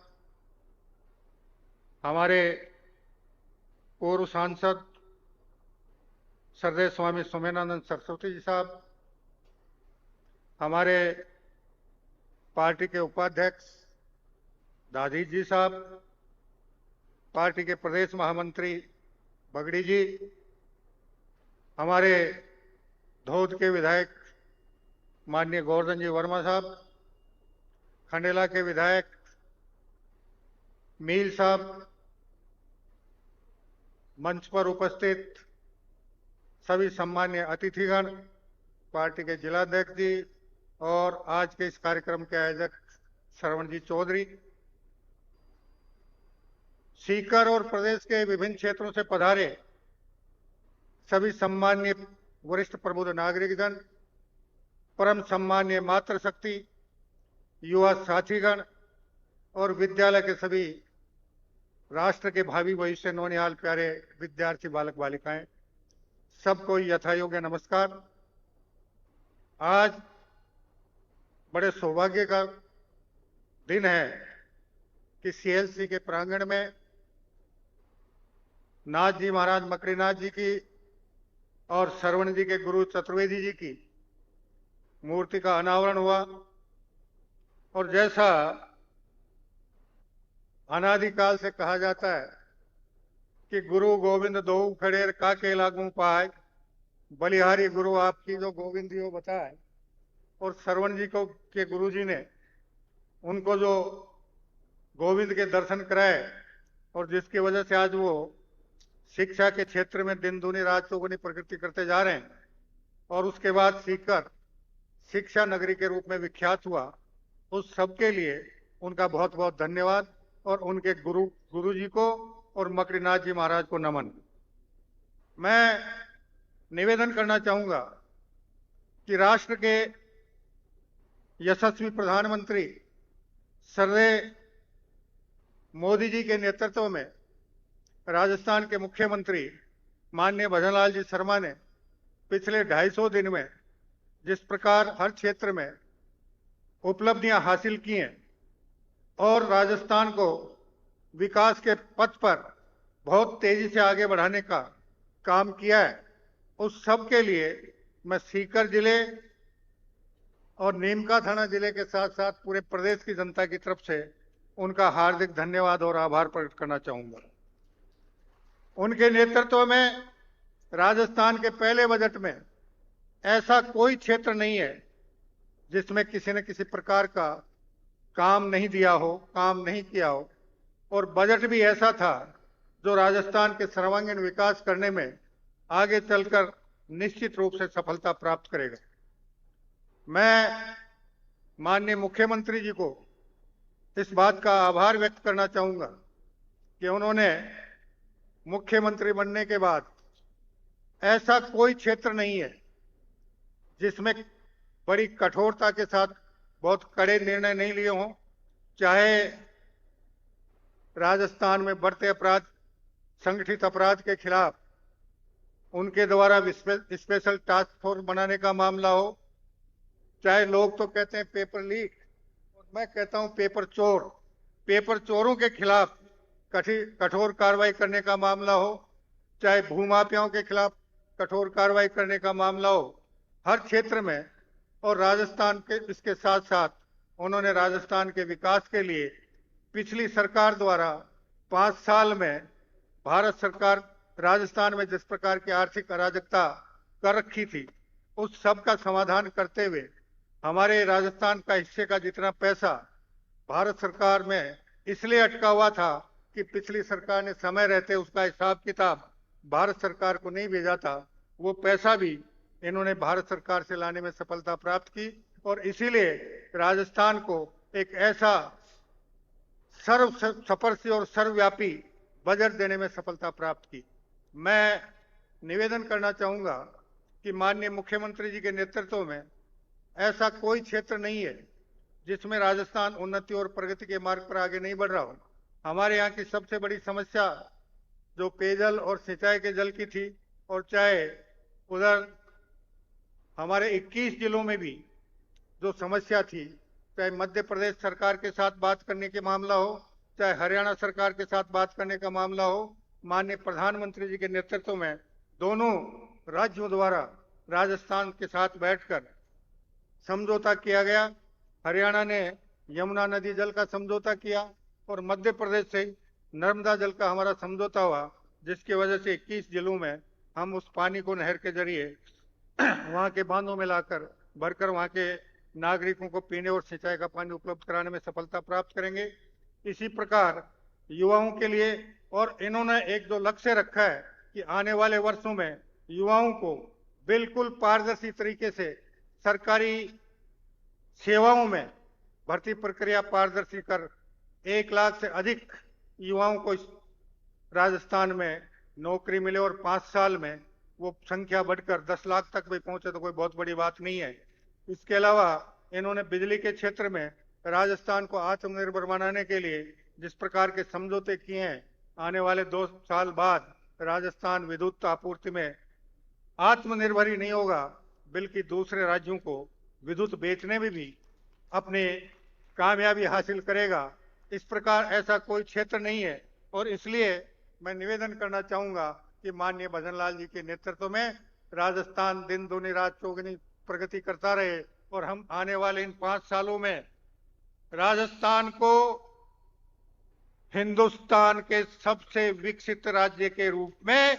Speaker 7: हमारे पूर्व सांसद श्रद्धेय स्वामी सोमेनानंद सरस्वती जी साहब, हमारे पार्टी के उपाध्यक्ष दादी जी साहब, पार्टी के प्रदेश महामंत्री बगड़ी जी, हमारे धोद के विधायक माननीय गोवर्धन जी वर्मा साहब, खंडेला के विधायक मील साहब, मंच पर उपस्थित सभी सम्मान्य अतिथिगण, पार्टी के जिलाध्यक्ष जी और आज के इस कार्यक्रम के आयोजक श्रवण जी चौधरी, सीकर और प्रदेश के विभिन्न क्षेत्रों से पधारे सभी सम्मान्य वरिष्ठ प्रबुद्ध नागरिकगण, परम सम्मान्य मातृशक्ति, युवा साथीगण और विद्यालय के सभी राष्ट्र के भावी भविष्य नौनिहाल प्यारे विद्यार्थी बालक बालिकाएं, सबको यथायोग्य नमस्कार। आज बड़े सौभाग्य का दिन है कि सीएलसी के प्रांगण में नाथ जी महाराज मकरीनाथ जी की और श्रवण जी के गुरु चतुर्वेदी जी की मूर्ति का अनावरण हुआ। और जैसा अनादिकाल से कहा जाता है कि गुरु गोविंद दो खड़ेर काके लागू पाए, बलिहारी गुरु आपकी जो गोविंद यो बताए, और श्रवण जी को के गुरु जी ने उनको जो गोविंद के दर्शन कराए और जिसकी वजह से आज वो शिक्षा के क्षेत्र में दिन दूनी रात चौगुनी प्रगति करते जा रहे हैं और उसके बाद सीकर शिक्षा नगरी के रूप में विख्यात हुआ, उस सबके लिए उनका बहुत बहुत धन्यवाद और उनके गुरु जी को और मकरीनाथ जी महाराज को नमन। मैं निवेदन करना चाहूंगा कि राष्ट्र के यशस्वी प्रधानमंत्री श्रद्धेय मोदी जी के नेतृत्व में राजस्थान के मुख्यमंत्री माननीय भजनलाल जी शर्मा ने पिछले 250 दिन में जिस प्रकार हर क्षेत्र में उपलब्धियां हासिल की हैं और राजस्थान को विकास के पथ पर बहुत तेजी से आगे बढ़ाने का काम किया है, उस सब के लिए मैं सीकर जिले और नीमका थाना जिले के साथ साथ पूरे प्रदेश की जनता की तरफ से उनका हार्दिक धन्यवाद और आभार प्रकट करना चाहूंगा। उनके नेतृत्व में राजस्थान के पहले बजट में ऐसा कोई क्षेत्र नहीं है जिसमें किसी न किसी प्रकार का काम नहीं दिया हो, काम नहीं किया हो, और बजट भी ऐसा था जो राजस्थान के सर्वांगीण विकास करने में आगे चलकर निश्चित रूप से सफलता प्राप्त करेगा। मैं माननीय मुख्यमंत्री जी को इस बात का आभार व्यक्त करना चाहूंगा कि उन्होंने मुख्यमंत्री बनने के बाद ऐसा कोई क्षेत्र नहीं है जिसमें बड़ी कठोरता के साथ बहुत कड़े निर्णय नहीं लिए हों, चाहे राजस्थान में बढ़ते अपराध, संगठित अपराध के खिलाफ उनके द्वारा स्पेशल टास्क फोर्स बनाने का मामला हो, चाहे लोग तो कहते हैं पेपर लीक, मैं कहता हूं पेपर चोरों के खिलाफ कठोर कार्रवाई करने का मामला हो, चाहे भूमाफियाओं के खिलाफ कठोर कार्रवाई करने का मामला हो, हर क्षेत्र में। और राजस्थान के इसके साथ साथ उन्होंने राजस्थान के विकास के लिए पिछली सरकार द्वारा 5 साल में भारत सरकार राजस्थान में जिस प्रकार की आर्थिक अराजकता कर रखी थी, उस सब का समाधान करते हुए हमारे राजस्थान का हिस्से का जितना पैसा भारत सरकार में इसलिए अटका हुआ था कि पिछली सरकार ने समय रहते उसका हिसाब किताब भारत सरकार को नहीं भेजा था, वो पैसा भी इन्होंने भारत सरकार से लाने में सफलता प्राप्त की और इसीलिए राजस्थान को एक ऐसा सर्वस्पर्शी और सर्वव्यापी बजट देने में सफलता प्राप्त की। मैं निवेदन करना चाहूंगा कि माननीय मुख्यमंत्री जी के नेतृत्व में ऐसा कोई क्षेत्र नहीं है जिसमें राजस्थान उन्नति और प्रगति के मार्ग पर आगे नहीं बढ़ रहा हो। हमारे यहाँ की सबसे बड़ी समस्या जो पेयजल और सिंचाई के जल की थी, और चाहे उधर हमारे 21 जिलों में भी जो समस्या थी, चाहे मध्य प्रदेश सरकार के साथ बात करने के मामला हो, चाहे हरियाणा सरकार के साथ बात करने का मामला हो, माननीय प्रधानमंत्री जी के नेतृत्व में दोनों राज्यों द्वारा राजस्थान के साथ बैठकर समझौता किया गया। हरियाणा ने यमुना नदी जल का समझौता किया और मध्य प्रदेश से नर्मदा जल का हमारा समझौता हुआ, जिसकी वजह से 21 जिलों में हम उस पानी को नहर के जरिए वहां के बांधों में लाकर भरकर वहां के नागरिकों को पीने और सिंचाई का पानी उपलब्ध कराने में सफलता प्राप्त करेंगे। इसी प्रकार युवाओं के लिए और इन्होंने एक जो लक्ष्य रखा है कि आने वाले वर्षों में युवाओं को बिल्कुल पारदर्शी तरीके से सरकारी सेवाओं में भर्ती प्रक्रिया पारदर्शी कर 1 लाख से अधिक युवाओं को राजस्थान में नौकरी मिले और 5 साल में वो संख्या बढ़कर 10 लाख तक भी पहुंचे तो कोई बहुत बड़ी बात नहीं है। इसके अलावा इन्होंने बिजली के क्षेत्र में राजस्थान को आत्मनिर्भर बनाने के लिए जिस प्रकार के समझौते किए हैं, आने वाले 2 साल बाद राजस्थान विद्युत आपूर्ति में आत्मनिर्भर ही नहीं होगा बल्कि दूसरे राज्यों को विद्युत बेचने में भी अपने कामयाबी हासिल करेगा। इस प्रकार ऐसा कोई क्षेत्र नहीं है और इसलिए मैं निवेदन करना चाहूंगा कि माननीय भजन लाल जी के नेतृत्व में राजस्थान दिन दूनी रात चौगुनी प्रगति करता रहे और हम आने वाले इन 5 सालों में राजस्थान को हिंदुस्तान के सबसे विकसित राज्य के रूप में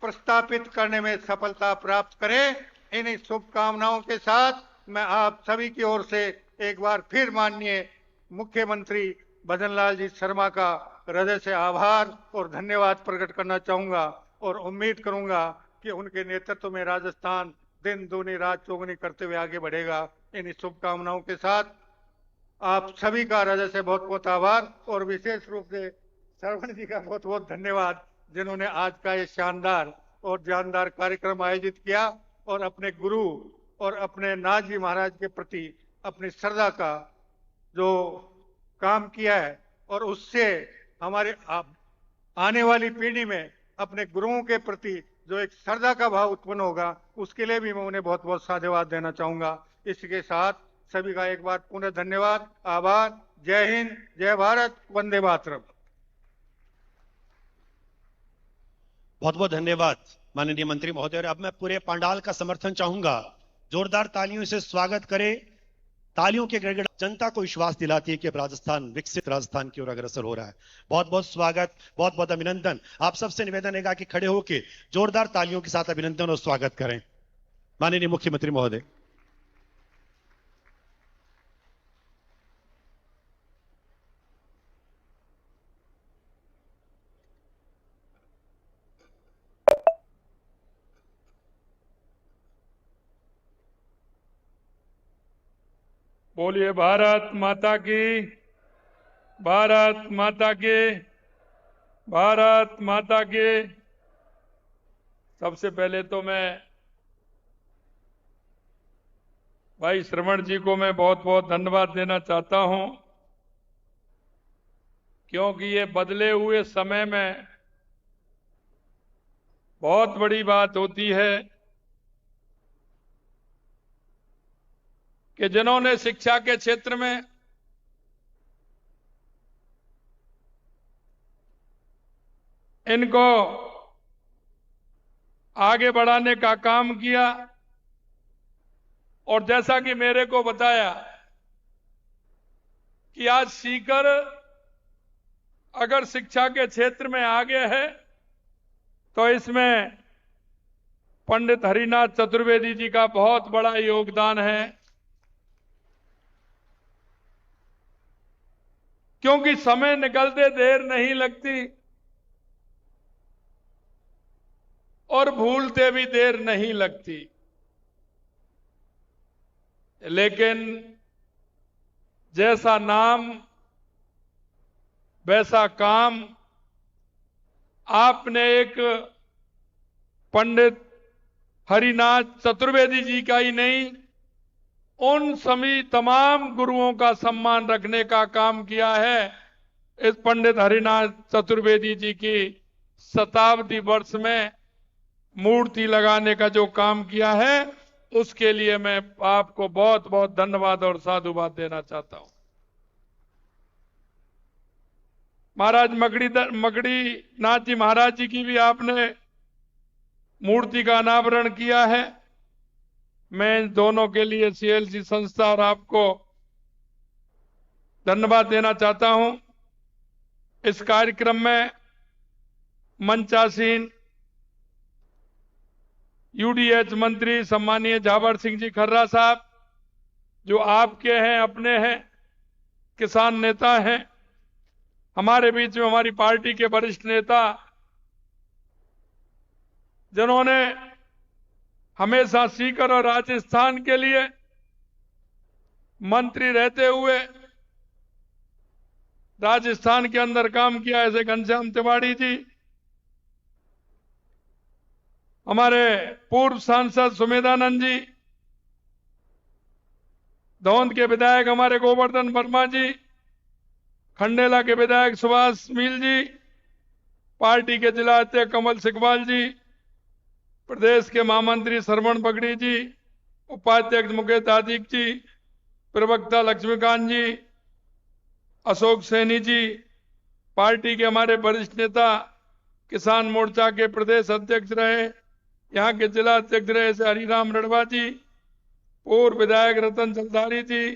Speaker 7: प्रस्तापित करने में सफलता प्राप्त करें। इन्हीं शुभकामनाओं के साथ मैं आप सभी की ओर से एक बार फिर माननीय मुख्यमंत्री भजन लाल जी शर्मा का हृदय से आभार और धन्यवाद प्रकट करना चाहूंगा और उम्मीद करूंगा कि उनके नेतृत्व में राजस्थान दिन दूनी रात चौगुनी करते हुए आगे बढ़ेगा। इन शुभकामनाओं के साथ आप सभी का हृदय से बहुत बहुत आभार और विशेष रूप से श्रवण जी का बहुत बहुत धन्यवाद, जिन्होंने आज का ये शानदार और जानदार कार्यक्रम आयोजित किया और अपने गुरु और अपने नाथ जी महाराज के प्रति अपनी श्रद्धा का जो काम किया है और उससे हमारे आने वाली पीढ़ी में अपने गुरुओं के प्रति जो एक श्रद्धा का भाव उत्पन्न होगा, उसके लिए भी मैं उन्हें बहुत बहुत साधुवाद देना चाहूंगा। इसके साथ सभी का एक बार पुनः धन्यवाद, आभार। जय हिंद, जय भारत, वंदे मातरम।
Speaker 1: बहुत बहुत धन्यवाद माननीय मंत्री महोदय। और अब मैं पूरे पंडाल का समर्थन चाहूंगा, जोरदार तालियों से स्वागत करें। तालियों के गड़गड़ जनता को विश्वास दिलाती है कि अब राजस्थान विकसित राजस्थान की ओर अग्रसर हो रहा है। बहुत बहुत स्वागत, बहुत बहुत अभिनंदन। आप सबसे निवेदन है कि खड़े होकर जोरदार तालियों के साथ अभिनंदन और स्वागत करें माननीय मुख्यमंत्री महोदय।
Speaker 8: बोलिए भारत माता की, भारत माता की, भारत माता की। सबसे पहले तो मैं भाई श्रवण जी को मैं बहुत बहुत धन्यवाद देना चाहता हूं, क्योंकि ये बदले हुए समय में बहुत बड़ी बात होती है कि जिन्होंने शिक्षा के क्षेत्र में इनको आगे बढ़ाने का काम किया और जैसा कि मेरे को बताया कि आज सीकर अगर शिक्षा के क्षेत्र में आगे है तो इसमें पंडित हरिनाथ चतुर्वेदी जी का बहुत बड़ा योगदान है, क्योंकि समय निकलते देर नहीं लगती और भूलते भी देर नहीं लगती। लेकिन जैसा नाम वैसा काम, आपने एक पंडित हरिनाथ चतुर्वेदी जी का ही नहीं, उन सभी तमाम गुरुओं का सम्मान रखने का काम किया है। इस पंडित हरिनाथ चतुर्वेदी जी की शताब्दी वर्ष में मूर्ति लगाने का जो काम किया है, उसके लिए मैं आपको बहुत बहुत धन्यवाद और साधुवाद देना चाहता हूं। महाराज मगड़ी नाथ जी महाराज जी की भी आपने मूर्ति का अनावरण किया है। मैं इन दोनों के लिए सीएलसी संस्था और आपको धन्यवाद देना चाहता हूं। इस कार्यक्रम में मंचासीन यूडीएच मंत्री सम्मानीय जावर सिंह जी खर्रा साहब, जो आपके हैं, अपने हैं, किसान नेता हैं, हमारे बीच में हमारी पार्टी के वरिष्ठ नेता, जिन्होंने हमेशा सीकर और राजस्थान के लिए मंत्री रहते हुए राजस्थान के अंदर काम किया, ऐसे घनश्याम तिवाड़ी जी, हमारे पूर्व सांसद सुमेधानंद जी, धौंद के विधायक हमारे गोवर्धन वर्मा जी, खंडेला के विधायक सुभाष मील जी, पार्टी के जिला अध्यक्ष कमल सिकवाल जी, प्रदेश के महामंत्री श्रवण बगड़ी जी, उपाध्यक्ष मुकेश दादिक जी, प्रवक्ता लक्ष्मीकांत जी, अशोक सैनी जी, पार्टी के हमारे वरिष्ठ नेता, किसान मोर्चा के प्रदेश अध्यक्ष रहे, यहाँ के जिला अध्यक्ष रहे से हरिराम रड़वा जी, पूर्व विधायक रतन जलधारी जी,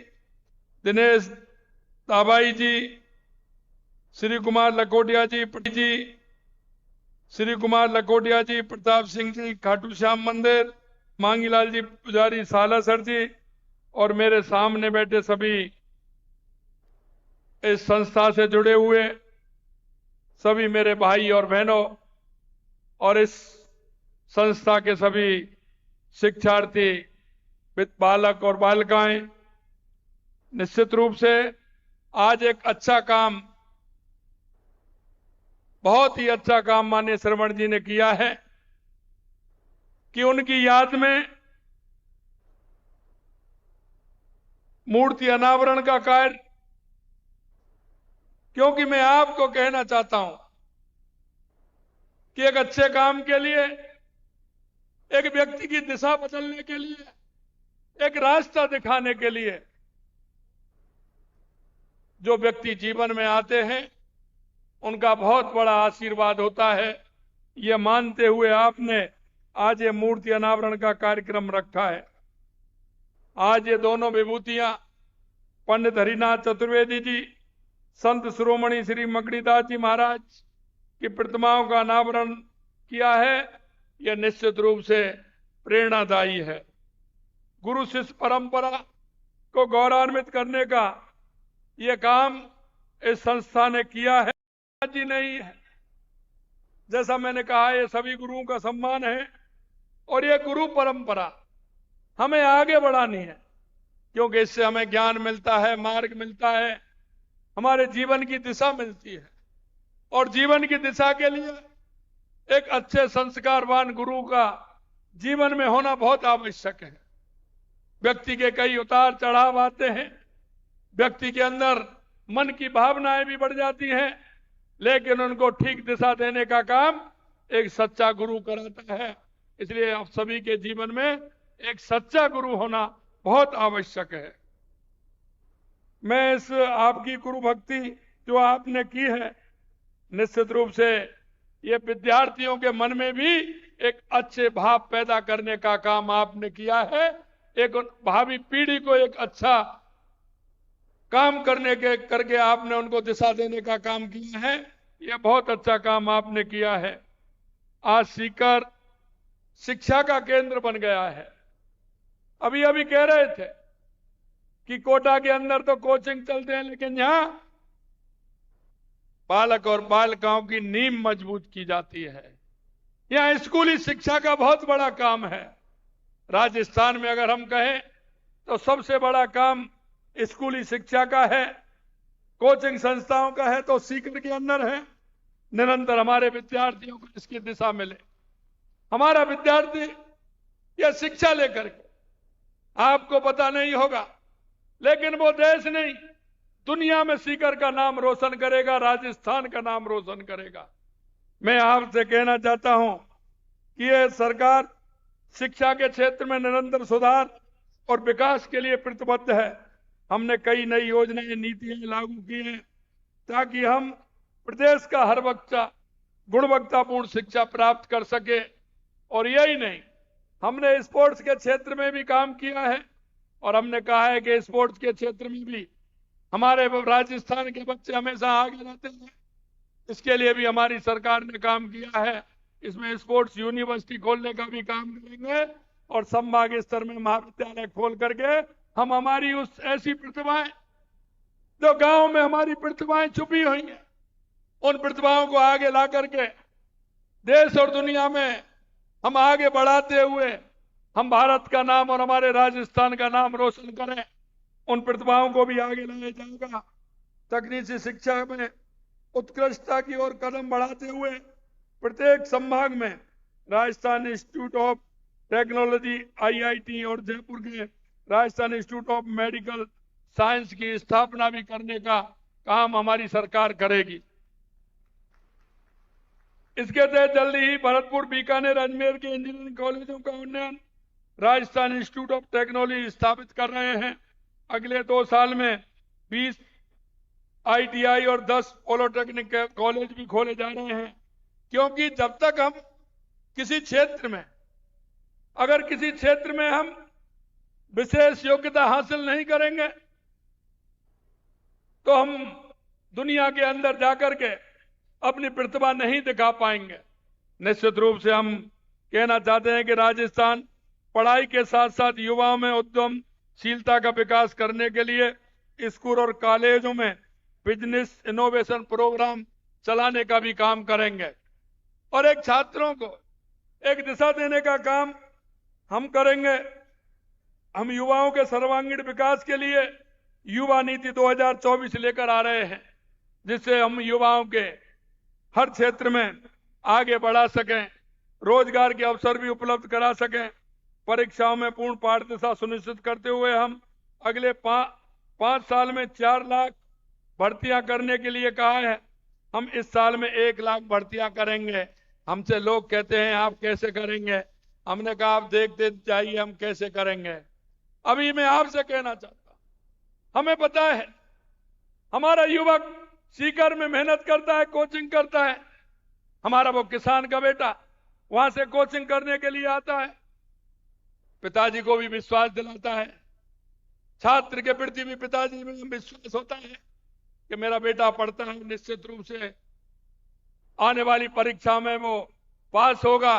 Speaker 8: दिनेश ताबाई जी, श्री कुमार लकोटिया जी, श्री कुमार लकोटिया जी, प्रताप सिंह जी, खाटू श्याम मंदिर, मांगीलाल जी पुजारी सालासर जी, और मेरे सामने बैठे सभी इस संस्था से जुड़े हुए सभी मेरे भाई और बहनों, और इस संस्था के सभी शिक्षार्थी, बालक और बालिकाएं, निश्चित रूप से आज एक अच्छा काम, बहुत ही अच्छा काम माननीय श्रवण जी ने किया है कि उनकी याद में मूर्ति अनावरण का कार्य, क्योंकि मैं आपको कहना चाहता हूं कि एक अच्छे काम के लिए, एक व्यक्ति की दिशा बदलने के लिए, एक रास्ता दिखाने के लिए जो व्यक्ति जीवन में आते हैं, उनका बहुत बड़ा आशीर्वाद होता है। ये मानते हुए आपने आज ये मूर्ति अनावरण का कार्यक्रम रखा है। आज ये दोनों विभूतियां पंडित हरिनाथ चतुर्वेदी जी, संत शिरोमणि श्री मगड़ीदास जी महाराज की प्रतिमाओं का अनावरण किया है। यह निश्चित रूप से प्रेरणादायी है। गुरु शिष्य परंपरा को गौरवान्वित करने का यह काम इस संस्था ने किया है। जी नहीं है, जैसा मैंने कहा, ये सभी गुरुओं का सम्मान है और ये गुरु परंपरा हमें आगे बढ़ानी है, क्योंकि इससे हमें ज्ञान मिलता है, मार्ग मिलता है, हमारे जीवन की दिशा मिलती है। और जीवन की दिशा के लिए एक अच्छे संस्कारवान गुरु का जीवन में होना बहुत आवश्यक है। व्यक्ति के कई उतार चढ़ाव आते हैं, व्यक्ति के अंदर मन की भावनाएं भी बढ़ जाती हैं, लेकिन उनको ठीक दिशा देने का काम एक सच्चा गुरु कराता है। इसलिए आप सभी के जीवन में एक सच्चा गुरु होना बहुत आवश्यक है। मैं इस आपकी गुरु भक्ति जो आपने की है, निश्चित रूप से ये विद्यार्थियों के मन में भी एक अच्छे भाव पैदा करने का काम आपने किया है। एक भावी पीढ़ी को एक अच्छा काम करके आपने उनको दिशा देने का काम किया है। यह बहुत अच्छा काम आपने किया है। आज सीकर शिक्षा का केंद्र बन गया है। अभी अभी कह रहे थे कि कोटा के अंदर तो कोचिंग चलते हैं, लेकिन यहां बालक और बालिकाओं की नींव मजबूत की जाती है। यहां स्कूली शिक्षा का बहुत बड़ा काम है। राजस्थान में अगर हम कहें तो सबसे बड़ा काम स्कूली शिक्षा का है, कोचिंग संस्थाओं का है, तो सीकर के अंदर है। निरंतर हमारे विद्यार्थियों को इसकी दिशा मिले। हमारा विद्यार्थी यह शिक्षा लेकर के, आपको पता नहीं होगा, लेकिन वो देश नहीं दुनिया में सीकर का नाम रोशन करेगा, राजस्थान का नाम रोशन करेगा। मैं आपसे कहना चाहता हूं कि यह सरकार शिक्षा के क्षेत्र में निरंतर सुधार और विकास के लिए प्रतिबद्ध है। हमने कई नई योजनाएं, नीतियां लागू की हैं ताकि हम प्रदेश का हर बच्चा गुणवत्तापूर्ण शिक्षा प्राप्त कर सके। और यही नहीं, हमने स्पोर्ट्स के क्षेत्र में भी काम किया है और हमने कहा है कि स्पोर्ट्स के क्षेत्र में भी हमारे राजस्थान के बच्चे हमेशा आगे रहते हैं। इसके लिए भी हमारी सरकार ने काम किया है। इसमें स्पोर्ट्स यूनिवर्सिटी खोलने का भी काम करेंगे और संभाग स्तर में महाविद्यालय खोल करके हम हमारी उस ऐसी प्रतिभाएं जो गांव में हमारी प्रतिभाएं छुपी हुई हैं, उन प्रतिभाओं को आगे ला करके देश और दुनिया में हम आगे बढ़ाते हुए हम भारत का नाम और हमारे राजस्थान का नाम रोशन करें। उन प्रतिभाओं को भी आगे लाया जाएगा। तकनीकी शिक्षा में उत्कृष्टता की ओर कदम बढ़ाते हुए प्रत्येक संभाग में Rajasthan institute of technology IIT और जयपुर के Rajasthan institute of medical science की स्थापना भी करने का काम हमारी सरकार करेगी। इसके तहत जल्दी ही भरतपुर, बीकानेर, अजमेर के इंजीनियरिंग कॉलेजों का उन्नयन राजस्थान इंस्टीट्यूट ऑफ टेक्नोलॉजी स्थापित कर रहे हैं। अगले 2 साल में 20 ITI और 10 पॉलिटेक्निक कॉलेज भी खोले जा रहे हैं। क्योंकि जब तक हम किसी क्षेत्र में, अगर किसी क्षेत्र में हम विशेष योग्यता हासिल नहीं करेंगे तो हम दुनिया के अंदर जाकर के अपनी प्रतिभा नहीं दिखा पाएंगे। निश्चित रूप से हम कहना चाहते हैं कि राजस्थान पढ़ाई के साथ साथ युवाओं में उद्यमशीलता का विकास करने के लिए स्कूल और कॉलेजों में बिजनेस इनोवेशन प्रोग्राम चलाने का भी काम करेंगे और एक छात्रों को एक दिशा देने का काम हम करेंगे। हम युवाओं के सर्वांगीण विकास के लिए युवा नीति 2024 लेकर आ रहे हैं, जिससे हम युवाओं के हर क्षेत्र में आगे बढ़ा सकें, रोजगार के अवसर भी उपलब्ध करा सकें। परीक्षाओं में पूर्ण पारदर्शिता सुनिश्चित करते हुए हम अगले 5 साल में 4 लाख भर्तियां करने के लिए कहा है। हम इस साल में 1 लाख भर्तियां करेंगे। हमसे लोग कहते हैं आप कैसे करेंगे, हमने कहा आप देखते जाइए हम कैसे करेंगे। अभी मैं आपसे कहना चाहता हूं, हमें पता है हमारा युवक सीकर में मेहनत करता है, कोचिंग करता है। हमारा वो किसान का बेटा वहां से कोचिंग करने के लिए आता है, पिताजी को भी विश्वास दिलाता है, छात्र के प्रति भी पिताजी में विश्वास होता है कि मेरा बेटा पढ़ता है, निश्चित रूप से आने वाली परीक्षा में वो पास होगा।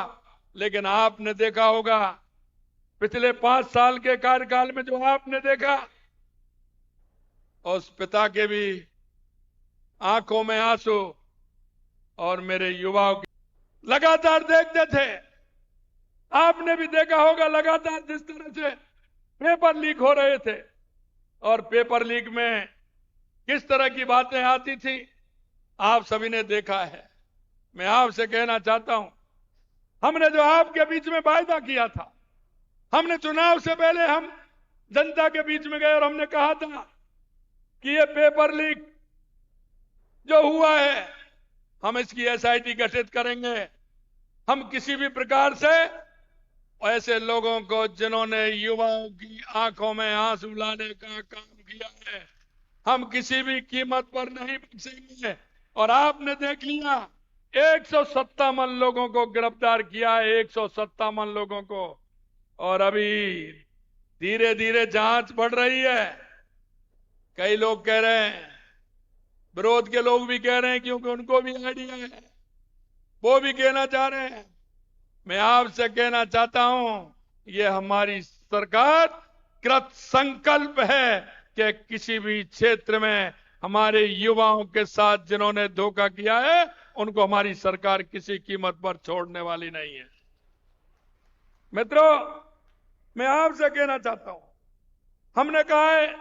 Speaker 8: लेकिन आपने देखा होगा पिछले 5 साल के कार्यकाल में जो आपने देखा, उस पिता के भी आंखों में आंसू और मेरे युवाओं की लगातार देखते थे। आपने भी देखा होगा लगातार जिस तरह से पेपर लीक हो रहे थे और पेपर लीक में किस तरह की बातें आती थी, आप सभी ने देखा है। मैं आपसे कहना चाहता हूं, हमने जो आपके बीच में वायदा किया था, हमने चुनाव से पहले हम जनता के बीच में गए और हमने कहा था कि ये पेपर लीक जो हुआ है हम इसकी SIT गठित करेंगे। हम किसी भी प्रकार से ऐसे लोगों को जिन्होंने युवाओं की आंखों में आंसू लाने का काम किया है, हम किसी भी कीमत पर नहीं बख्शेंगे। और आपने देख लिया 157 लोगों को गिरफ्तार किया है, 157 लोगों को। और अभी धीरे धीरे जांच बढ़ रही है। कई लोग कह रहे हैं, विरोध के लोग भी कह रहे हैं, क्योंकि उनको भी आइडिया है, वो भी कहना चाह रहे हैं। मैं आपसे कहना चाहता हूं, ये हमारी सरकार कृत संकल्प है कि किसी भी क्षेत्र में हमारे युवाओं के साथ जिन्होंने धोखा किया है उनको हमारी सरकार किसी कीमत पर छोड़ने वाली नहीं है। मित्रों, मैं आपसे कहना चाहता हूं, हमने कहा है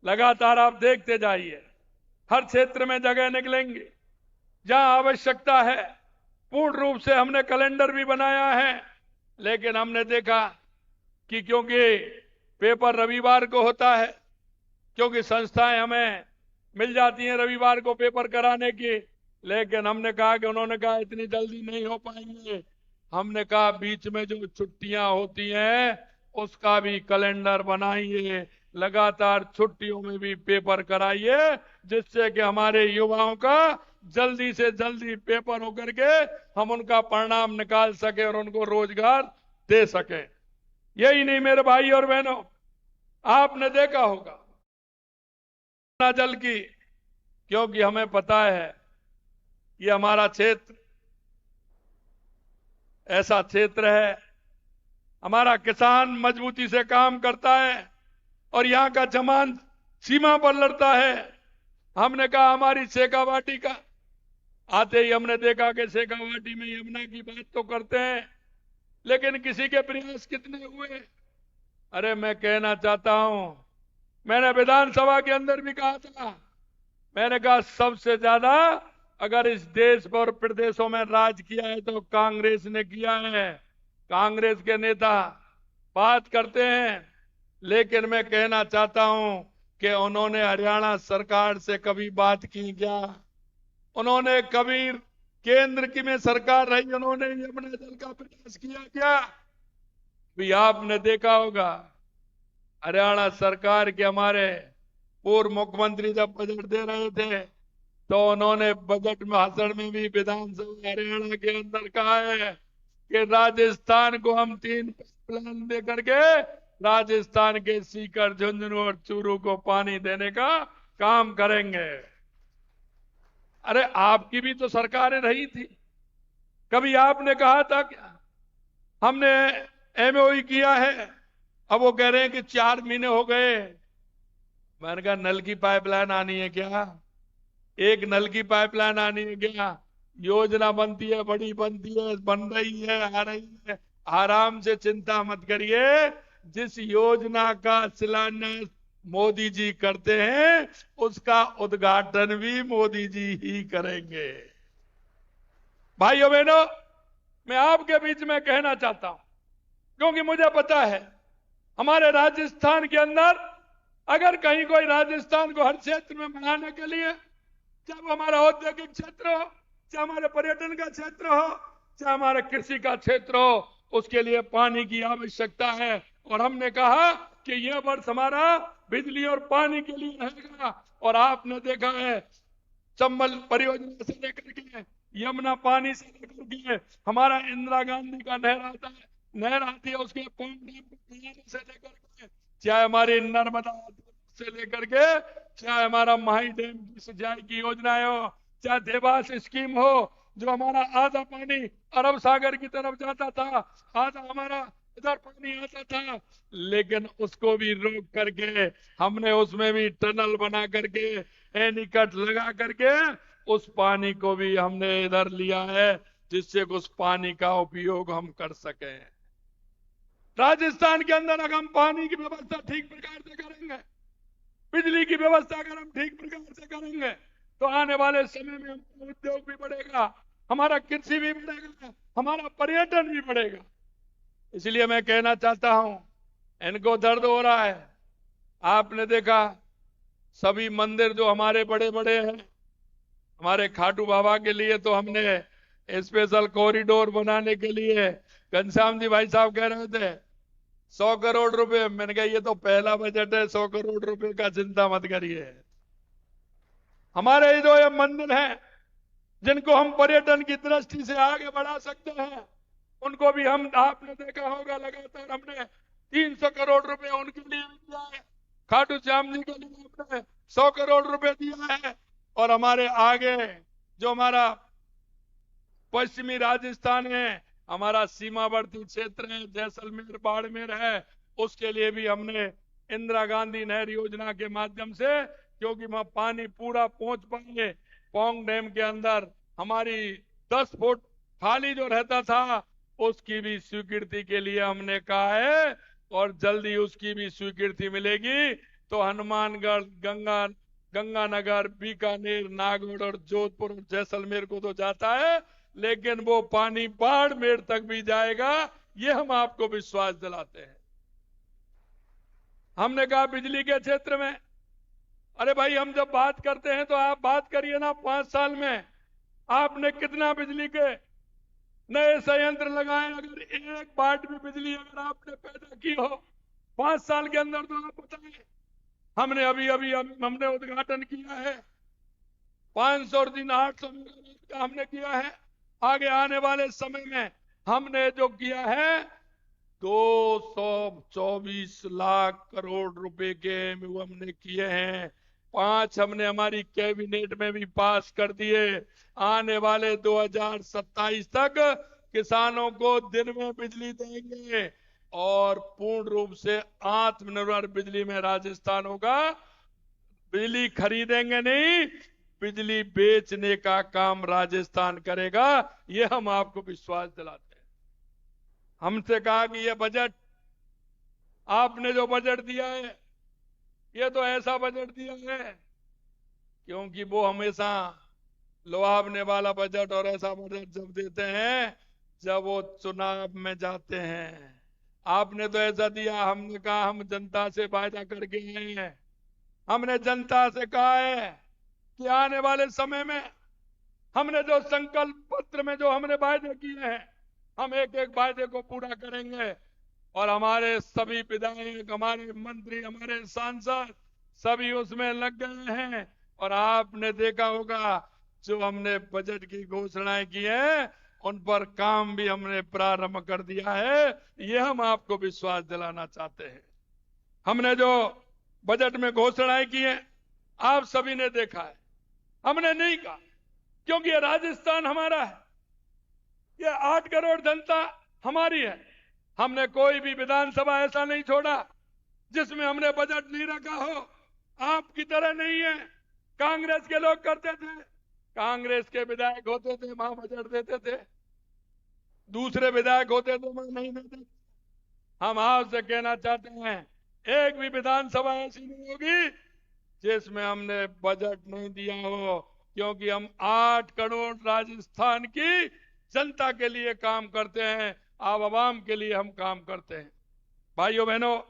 Speaker 8: लगातार आप देखते जाइए, हर क्षेत्र में जगह निकलेंगे जहां आवश्यकता है। पूर्ण रूप से हमने कैलेंडर भी बनाया है, लेकिन हमने देखा कि क्योंकि पेपर रविवार को होता है, क्योंकि संस्थाएं हमें मिल जाती हैं रविवार को पेपर कराने की, लेकिन हमने कहा कि उन्होंने कहा इतनी जल्दी नहीं हो पाएंगे। हमने कहा बीच में जो छुट्टियां होती हैं उसका भी कैलेंडर बनाइए, लगातार छुट्टियों में भी पेपर कराइए, जिससे कि हमारे युवाओं का जल्दी से जल्दी पेपर होकर के हम उनका परिणाम निकाल सके और उनको रोजगार दे सके। यही नहीं मेरे भाई और बहनों, आपने देखा होगा जल की, क्योंकि हमें पता है ये हमारा क्षेत्र ऐसा क्षेत्र है, हमारा किसान मजबूती से काम करता है और यहाँ का जवान सीमा पर लड़ता है। हमने कहा हमारी शेखावाटी का आते ही हमने देखा कि शेखावाटी में यमुना की बात तो करते हैं, लेकिन किसी के प्रयास कितने हुए। अरे मैं कहना चाहता हूं, मैंने विधानसभा के अंदर भी कहा था, मैंने कहा सबसे ज्यादा अगर इस देश और प्रदेशों में राज किया है तो कांग्रेस ने किया है। कांग्रेस के नेता बात करते हैं, लेकिन मैं कहना चाहता हूं कि उन्होंने हरियाणा सरकार से कभी बात की क्या? उन्होंने कभी केंद्र की में सरकार रही, उन्होंने यमुना जल का प्रयास किया क्या? भी आपने देखा होगा हरियाणा सरकार के हमारे पूर्व मुख्यमंत्री जब बजट दे रहे थे तो उन्होंने बजट में भाषण में भी विधानसभा हरियाणा के अंदर कहा है कि राजस्थान को हम 3 प्लान दे करके राजस्थान के सीकर, झुंझुनू और चूरू को पानी देने का काम करेंगे। अरे आपकी भी तो सरकारें रही थी, कभी आपने कहा था क्या? हमने एमओयू किया है, अब वो कह रहे हैं कि 4 महीने हो गए। मैंने कहा नल की पाइपलाइन आनी है क्या? एक नल की पाइपलाइन आनी है क्या? योजना बनती है, बड़ी बनती है, बन रही है, आ रही है, आराम से चिंता मत करिए। जिस योजना का शिलान्यास मोदी जी करते हैं उसका उद्घाटन भी मोदी जी ही करेंगे। भाइयों बहनों, मैं आपके बीच में कहना चाहता हूं, क्योंकि मुझे पता है हमारे राजस्थान के अंदर अगर कहीं कोई राजस्थान को हर क्षेत्र में बढ़ाने के लिए, चाहे वो हमारा औद्योगिक क्षेत्र हो, चाहे हमारे पर्यटन का क्षेत्र हो, चाहे हमारे कृषि का क्षेत्र हो, उसके लिए पानी की आवश्यकता है। और हमने कहा कि यह वर्ष हमारा बिजली और पानी के लिए रहेगा। और आपने देखा है चंबल परियोजना से लेकर के यमुना पानी से लेकर के हमारा इंदिरा गांधी का नहर आती है, उसके पंप डैम से लेकर के, चाहे हमारी नर्मदा से लेकर के, चाहे हमारा माही डैम की सिंचाई की योजनाएं हो, चाहे देवास स्कीम हो, जो हमारा आधा पानी अरब सागर की तरफ जाता था, आधा हमारा इधर पानी आता था, लेकिन उसको भी रोक करके हमने उसमें भी टनल बना करके एनीकट लगा करके उस पानी को भी हमने इधर लिया है, जिससे उस पानी का उपयोग हम कर सके। राजस्थान के अंदर अगर हम पानी की व्यवस्था ठीक प्रकार से करेंगे, बिजली की व्यवस्था अगर हम ठीक प्रकार से करेंगे, तो आने वाले समय में हमारा उद्योग भी बढ़ेगा, हमारा कृषि भी बढ़ेगा, हमारा पर्यटन भी बढ़ेगा। इसलिए मैं कहना चाहता हूं, इनको दर्द हो रहा है। आपने देखा सभी मंदिर जो हमारे बड़े बड़े हैं, हमारे खाटू बाबा के लिए तो हमने स्पेशल कॉरिडोर बनाने के लिए घनश्याम जी भाई साहब कह रहे थे 100 करोड़ रुपए। मैंने कहा ये तो पहला बजट है, 100 करोड़ रुपए का चिंता मत करिए। हमारे जो ये मंदिर हैं जिनको हम पर्यटन की दृष्टि से आगे बढ़ा सकते हैं, उनको भी हम, आपने देखा होगा लगातार हमने 300 करोड़ रुपए उनके लिए भी दिया है। खाटू श्याम जी के लिए हमने 100 करोड़ रुपए दिया है। और हमारे आगे जो हमारा पश्चिमी राजस्थान है, हमारा सीमावर्ती क्षेत्र है, जैसलमेर बाड़मेर है, उसके लिए भी हमने इंदिरा गांधी नहर योजना के माध्यम से, क्योंकि वहां पानी पूरा पहुंच पाए, पोंग डैम के अंदर हमारी 10 फुट खाली जो रहता था उसकी भी स्वीकृति के लिए हमने कहा है और जल्दी उसकी भी स्वीकृति मिलेगी तो हनुमानगढ़, गंगानगर, बीकानेर, नागौर और जोधपुर और जैसलमेर को तो जाता है, लेकिन वो पानी बाड़मेर तक भी जाएगा, ये हम आपको विश्वास दिलाते हैं। हमने कहा बिजली के क्षेत्र में, अरे भाई हम जब बात करते हैं तो आप बात करिए ना, 5 साल में आपने कितना बिजली के नए संयंत्र लगाए। अगर एक वाट भी बिजली अगर आपने पैदा की हो 5 साल के अंदर तो आप बताएं। हमने अभी हमने उद्घाटन किया है 500 दिन 800 मेगावाट का हमने किया है। आगे आने वाले समय में हमने जो किया है 224 लाख करोड़ रुपए के MOU हमने किए हैं। 5 हमने हमारी कैबिनेट में भी पास कर दिए। आने वाले 2027 तक किसानों को दिन में बिजली देंगे और पूर्ण रूप से आत्मनिर्भर बिजली में राजस्थान होगा। बिजली खरीदेंगे नहीं, बिजली बेचने का काम राजस्थान करेगा, ये हम आपको विश्वास दिलाते हैं। हमसे कहा कि ये बजट, आपने जो बजट दिया है ये तो ऐसा बजट दिया है, क्योंकि वो हमेशा लुभावने वाला बजट और ऐसा बजट जब देते हैं जब वो चुनाव में जाते हैं। आपने तो ऐसा दिया, हमने कहा हम जनता से वायदा करके आए हैं। हमने जनता से कहा है कि आने वाले समय में हमने जो संकल्प पत्र में जो हमने वायदे किए हैं, हम एक एक वायदे को पूरा करेंगे। और हमारे सभी विधायक, हमारे मंत्री, हमारे सांसद सभी उसमें लग गए हैं। और आपने देखा होगा जो हमने बजट की घोषणाएं की है उन पर काम भी हमने प्रारंभ कर दिया है। ये हम आपको विश्वास दिलाना चाहते हैं। हमने जो बजट में घोषणाएं की है आप सभी ने देखा है। हमने नहीं कहा, क्योंकि ये राजस्थान हमारा है, ये 8 करोड़ जनता हमारी है। हमने कोई भी विधानसभा ऐसा नहीं छोड़ा जिसमें हमने बजट नहीं रखा हो। आपकी तरह नहीं है। कांग्रेस के लोग करते थे, कांग्रेस के विधायक होते थे वहां बजट देते थे, दूसरे विधायक होते थे वहां नहीं देते। हम आपसे कहना चाहते हैं एक भी विधानसभा ऐसी नहीं होगी जिसमें हमने बजट नहीं दिया हो, क्योंकि हम 8 करोड़ राजस्थान की जनता के लिए काम करते हैं, आवाम के लिए हम काम करते हैं। भाइयों बहनों,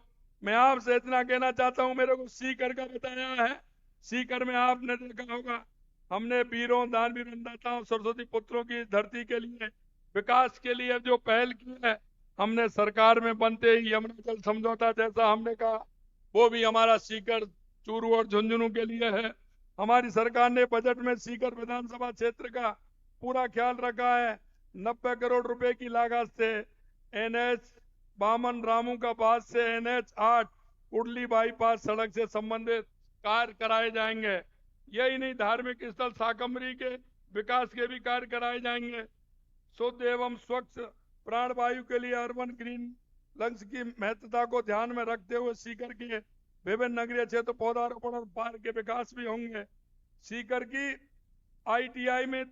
Speaker 8: मैं आपसे इतना कहना चाहता हूं, मेरे को सीकर का बताया है। सीकर में आपने देखा होगा हमने वीरों, दानवीर, अन्नदाताओं, सरस्वती पुत्रों की धरती के लिए विकास के लिए जो पहल की है, हमने सरकार में बनते ही यमुना जल समझौता जैसा हमने कहा वो भी हमारा सीकर, चूरू और झुंझुनू के लिए है। हमारी सरकार ने बजट में सीकर विधानसभा क्षेत्र का पूरा ख्याल रखा है। 90 करोड़ रुपए की लागत से NH 52 रामू का पास से NH 8 कुडली बाईपास सड़क से संबंधित कार्य कराए जाएंगे। यही नहीं, धार्मिक स्थल शाकंभरी के विकास के भी कार्य कराए जाएंगे। शुद्ध एवं स्वच्छ प्राणवायु के लिए अर्बन ग्रीन लंग्स की महत्वता को ध्यान में रखते हुए सीकर के विभिन्न नगरीय क्षेत्र पौधारोपण और पार्क के विकास भी होंगे। सीकर की ITI में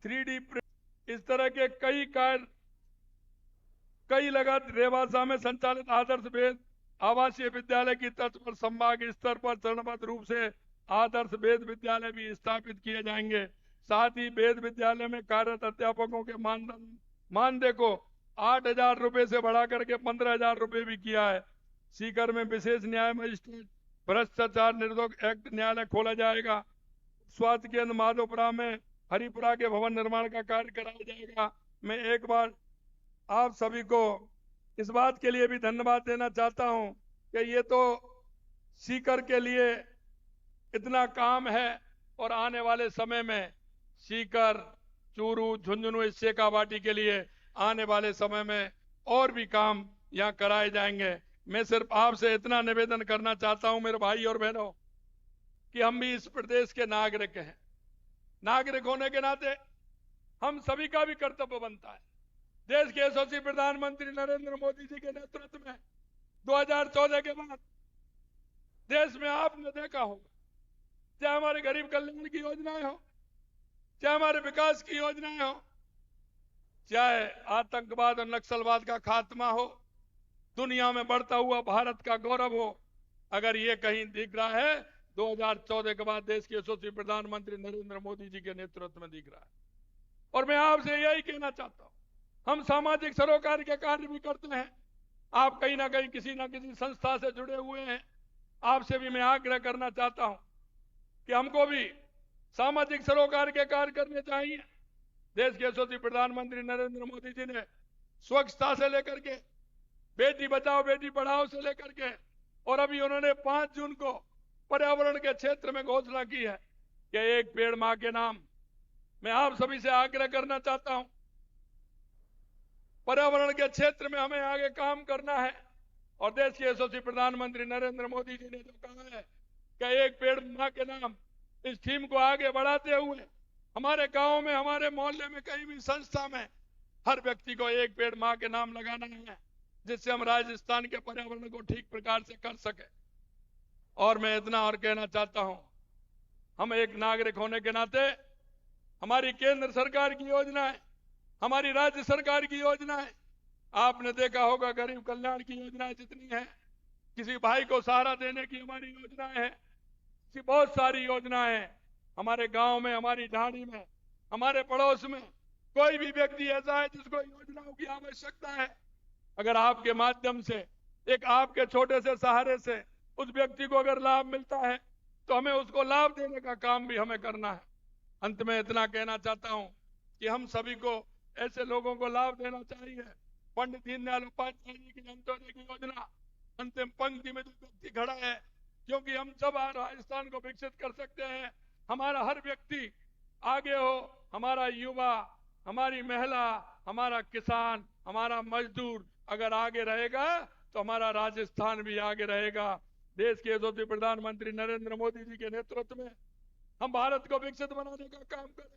Speaker 8: 3D इस तरह के कई कार्य, कई लगातार रेवासा में संचालित आदर्श वेद आवासीय विद्यालय की तर्ज पर संभाग स्तर पर चरणबद्ध रूप से आदर्श वेद विद्यालय भी स्थापित किए जाएंगे। साथ ही वेद विद्यालय में कार्यरत अध्यापकों के मानदेय को 8,000 रुपए से बढ़ा करके 15,000 रुपए भी किया है। सीकर में विशेष न्याय मजिस्ट्रेट भ्रष्टाचार निरोधक एक्ट न्यायालय खोला जाएगा। स्वास्थ्य केंद्र माधोपुरा में हरिपुरा के भवन निर्माण का कार्य कराया जाएगा। मैं एक बार आप सभी को इस बात के लिए भी धन्यवाद देना चाहता हूं कि ये तो सीकर के लिए इतना काम है और आने वाले समय में सीकर, चूरू, झुंझुनू, शेखावाटी के लिए आने वाले समय में और भी काम यहाँ कराए जाएंगे। मैं सिर्फ आपसे इतना निवेदन करना चाहता हूं मेरे भाई और बहनों कि हम भी इस प्रदेश के नागरिक हैं। नागरिक होने के नाते हम सभी का भी कर्तव्य बनता है। देश के यशस्वी प्रधानमंत्री नरेंद्र मोदी जी के नेतृत्व में 2014 के बाद देश में आपने देखा होगा, चाहे हमारे गरीब कल्याण की योजनाएं हो, चाहे हमारे विकास की योजनाएं हो, चाहे आतंकवाद और नक्सलवाद का खात्मा हो, दुनिया में बढ़ता हुआ भारत का गौरव हो। अगर ये कहीं दिख रहा है 2014 के बाद देश के यशस्वी प्रधानमंत्री नरेंद्र मोदी जी के नेतृत्व में दिख रहा है। और मैं आपसे यही कहना चाहता हूं, हम सामाजिक सरोकार के कार्य भी करते हैं। आप कहीं ना कहीं किसी ना किसी संस्था से जुड़े हुए हैं। आपसे भी मैं आग्रह करना चाहता हूं कि हमको भी सामाजिक सरोकार के कार्य करने चाहिए। देश के यशस्वी प्रधानमंत्री नरेंद्र मोदी जी ने स्वच्छता से लेकर के बेटी बचाओ बेटी पढ़ाओ से लेकर के, और अभी उन्होंने 5 जून को पर्यावरण के क्षेत्र में घोषणा की है कि एक पेड़ मां के नाम। मैं आप सभी से आग्रह करना चाहता हूं, पर्यावरण के क्षेत्र में हमें आगे काम करना है। और देश के यशस्वी प्रधानमंत्री नरेंद्र मोदी जी ने जो कहा है कि एक पेड़ मां के नाम, इस थीम को आगे बढ़ाते हुए हमारे गांव में, हमारे मोहल्ले में, कहीं भी संस्था में हर व्यक्ति को एक पेड़ मां के नाम लगाना है, जिससे हम राजस्थान के पर्यावरण को ठीक प्रकार से कर सके। और मैं इतना और कहना चाहता हूं, हम एक नागरिक होने के नाते हमारी केंद्र सरकार की योजना है, हमारी राज्य सरकार की योजना है। आपने देखा होगा गरीब कल्याण की योजनाएं जितनी है, किसी भाई को सहारा देने की हमारी योजनाएं हैं, ऐसी बहुत सारी योजनाएं हैं। हमारे गांव में, हमारी ढाणी में, हमारे पड़ोस में कोई भी व्यक्ति ऐसा है जिसको योजनाओं की आवश्यकता है, अगर आपके माध्यम से, एक आपके छोटे से सहारे से उस व्यक्ति को अगर लाभ मिलता है तो हमें उसको लाभ देने का काम भी हमें करना है। अंत में इतना कहना चाहता हूं कि हम सभी को ऐसे लोगों को लाभ देना चाहिए। पंडित दीनदयाल उपाध्याय जी की अंत्योदय की योजना, अंतिम पंक्ति में जो व्यक्ति खड़ा है, क्योंकि हम जब राजस्थान को विकसित कर सकते हैं, हमारा हर व्यक्ति आगे हो, हमारा युवा, हमारी महिला, हमारा किसान, हमारा मजदूर अगर आगे रहेगा तो हमारा राजस्थान भी आगे रहेगा। देश के यशस्वी प्रधानमंत्री नरेंद्र मोदी जी के नेतृत्व में हम भारत को विकसित बनाने का काम करें,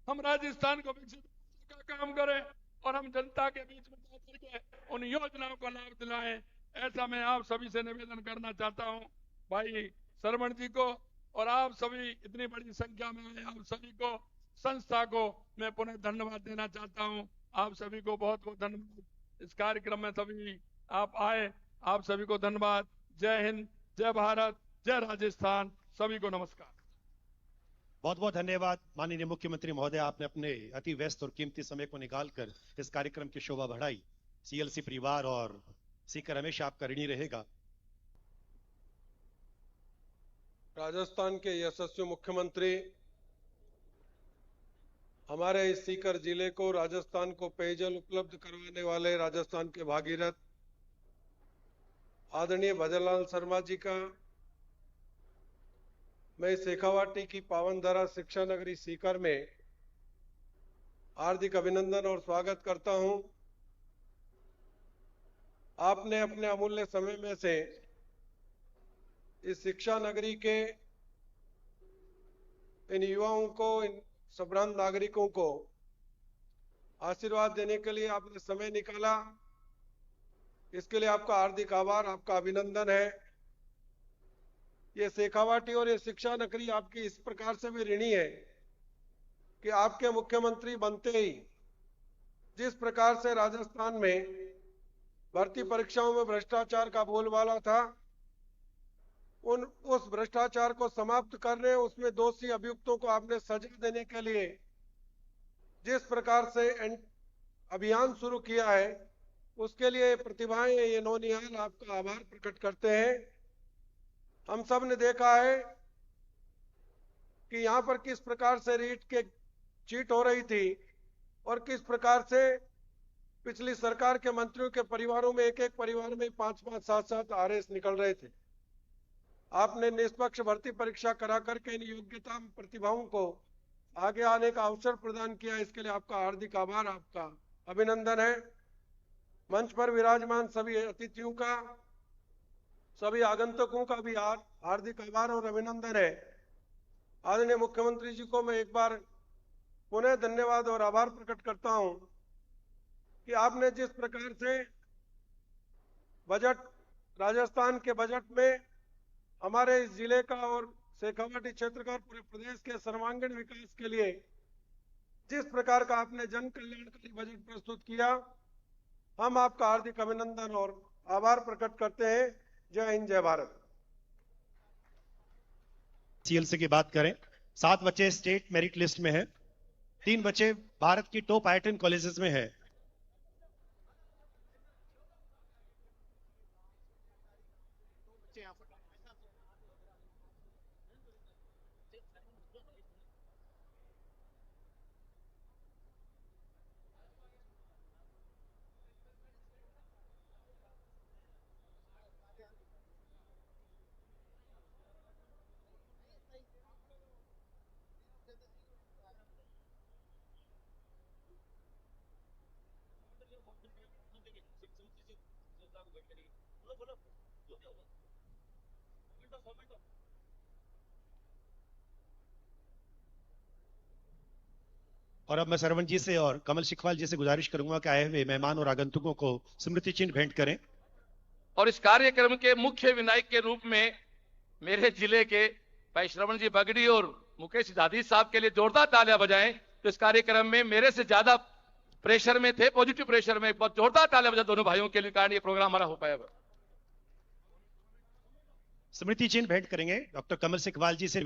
Speaker 8: हम राजस्थान को विकसित बनाने का काम करें, और हम जनता के बीच में जाकर के उन योजनाओं को लाभ दिलाएं। ऐसा मैं आप सभी से निवेदन करना चाहता हूं। भाई शरवण जी को और आप सभी इतनी बड़ी संख्या में आए आप सभी को, संस्था को मैं पुनः धन्यवाद देना चाहता हूं। आप सभी को बहुत बहुत धन्यवाद। इस कार्यक्रम में सभी आप आए, आप सभी को धन्यवाद। जय हिंद, जय भारत, जय राजस्थान, सभी को नमस्कार।
Speaker 1: बहुत बहुत धन्यवाद माननीय मुख्यमंत्री महोदय, आपने अपने अति व्यस्त और कीमती समय को निकालकर इस कार्यक्रम की शोभा बढ़ाई। सीएलसी परिवार और सीकर हमेशा आपका ऋणी रहेगा।
Speaker 9: राजस्थान के यशस्वी मुख्यमंत्री, हमारे इस सीकर जिले को, राजस्थान को पेयजल उपलब्ध करवाने वाले राजस्थान के भागीरथ आदरणीय भजनलाल शर्मा जी का मैं शेखावाटी की पावनधारा शिक्षा नगरी सीकर में हार्दिक अभिनंदन और स्वागत करता हूं। आपने अपने अमूल्य समय में से इस शिक्षा नगरी के इन युवाओं को, इन संभ्रांत नागरिकों को आशीर्वाद देने के लिए आपने समय निकाला। इसके लिए आपका हार्दिक आभार, आपका अभिनंदन है। ये शेखावाटी और ये शिक्षा नगरी आपकी इस प्रकार से भी ऋणी है कि आपके मुख्यमंत्री बनते ही जिस प्रकार से राजस्थान में भर्ती परीक्षाओं में भ्रष्टाचार का बोलबाला था, उस भ्रष्टाचार को समाप्त करने, उसमें दोषी अभियुक्तों को आपने सजा देने के लिए जिस प्रकार से अभियान शुरू किया है, उसके लिए प्रतिभाएं ये नौनिहाल आपका आभार प्रकट करते हैं। हम सब ने देखा है कि यहाँ पर किस प्रकार से रीट के चीट हो रही थी और किस प्रकार से पिछली सरकार के मंत्रियों के परिवारों में, एक एक परिवार में 5-5, 7-7 आरएस निकल रहे थे। आपने निष्पक्ष भर्ती परीक्षा करा करके इन योग्यता प्रतिभाओं को आगे आने का अवसर प्रदान किया। इसके लिए आपका हार्दिक आभार, आपका अभिनंदन है। मंच पर विराजमान सभी अतिथियों का, सभी आगंतुकों का भी हार्दिक आभार और अभिनंदन है। आदरणीय मुख्यमंत्री जी को मैं एक बार पुनः धन्यवाद और आभार प्रकट करता हूं कि आपने जिस प्रकार से बजट, राजस्थान के बजट में हमारे इस जिले का और शेखावाटी क्षेत्र का, पूरे प्रदेश के सर्वांगीण विकास के लिए जिस प्रकार का आपने जन कल्याणकारी बजट प्रस्तुत किया, हम आपका हार्दिक अभिनंदन और आभार प्रकट करते हैं। जय हिंद, जय भारत।
Speaker 1: सीएलसी की बात करें, 7 बच्चे स्टेट मेरिट लिस्ट में हैं, 3 बच्चे भारत की टॉप IIT कॉलेजेस में हैं। और अब मैं सरवण जी से और कमल शिखवाल जी से गुजारिश करूंगा कि आए हुए मेहमान और आगंतुकों को स्मृति चिन्ह भेंट करें।
Speaker 4: और इस कार्यक्रम के मुख्य विनायक के रूप में मेरे जिले के भाई श्रवण जी बगड़ी और मुकेश दादी साहब के लिए जोरदार तालियां बजाएं। तो इस कार्यक्रम में मेरे से ज्यादा प्रेशर में थे, पॉजिटिव प्रेशर में, बहुत जोरदार तालियां बजाएं दोनों भाइयों के लिए, कारण ये प्रोग्राम हमारा हो पाया।
Speaker 1: स्मृति चिन्ह भेंट करेंगे डॉक्टर कमल शिखवाल जी से।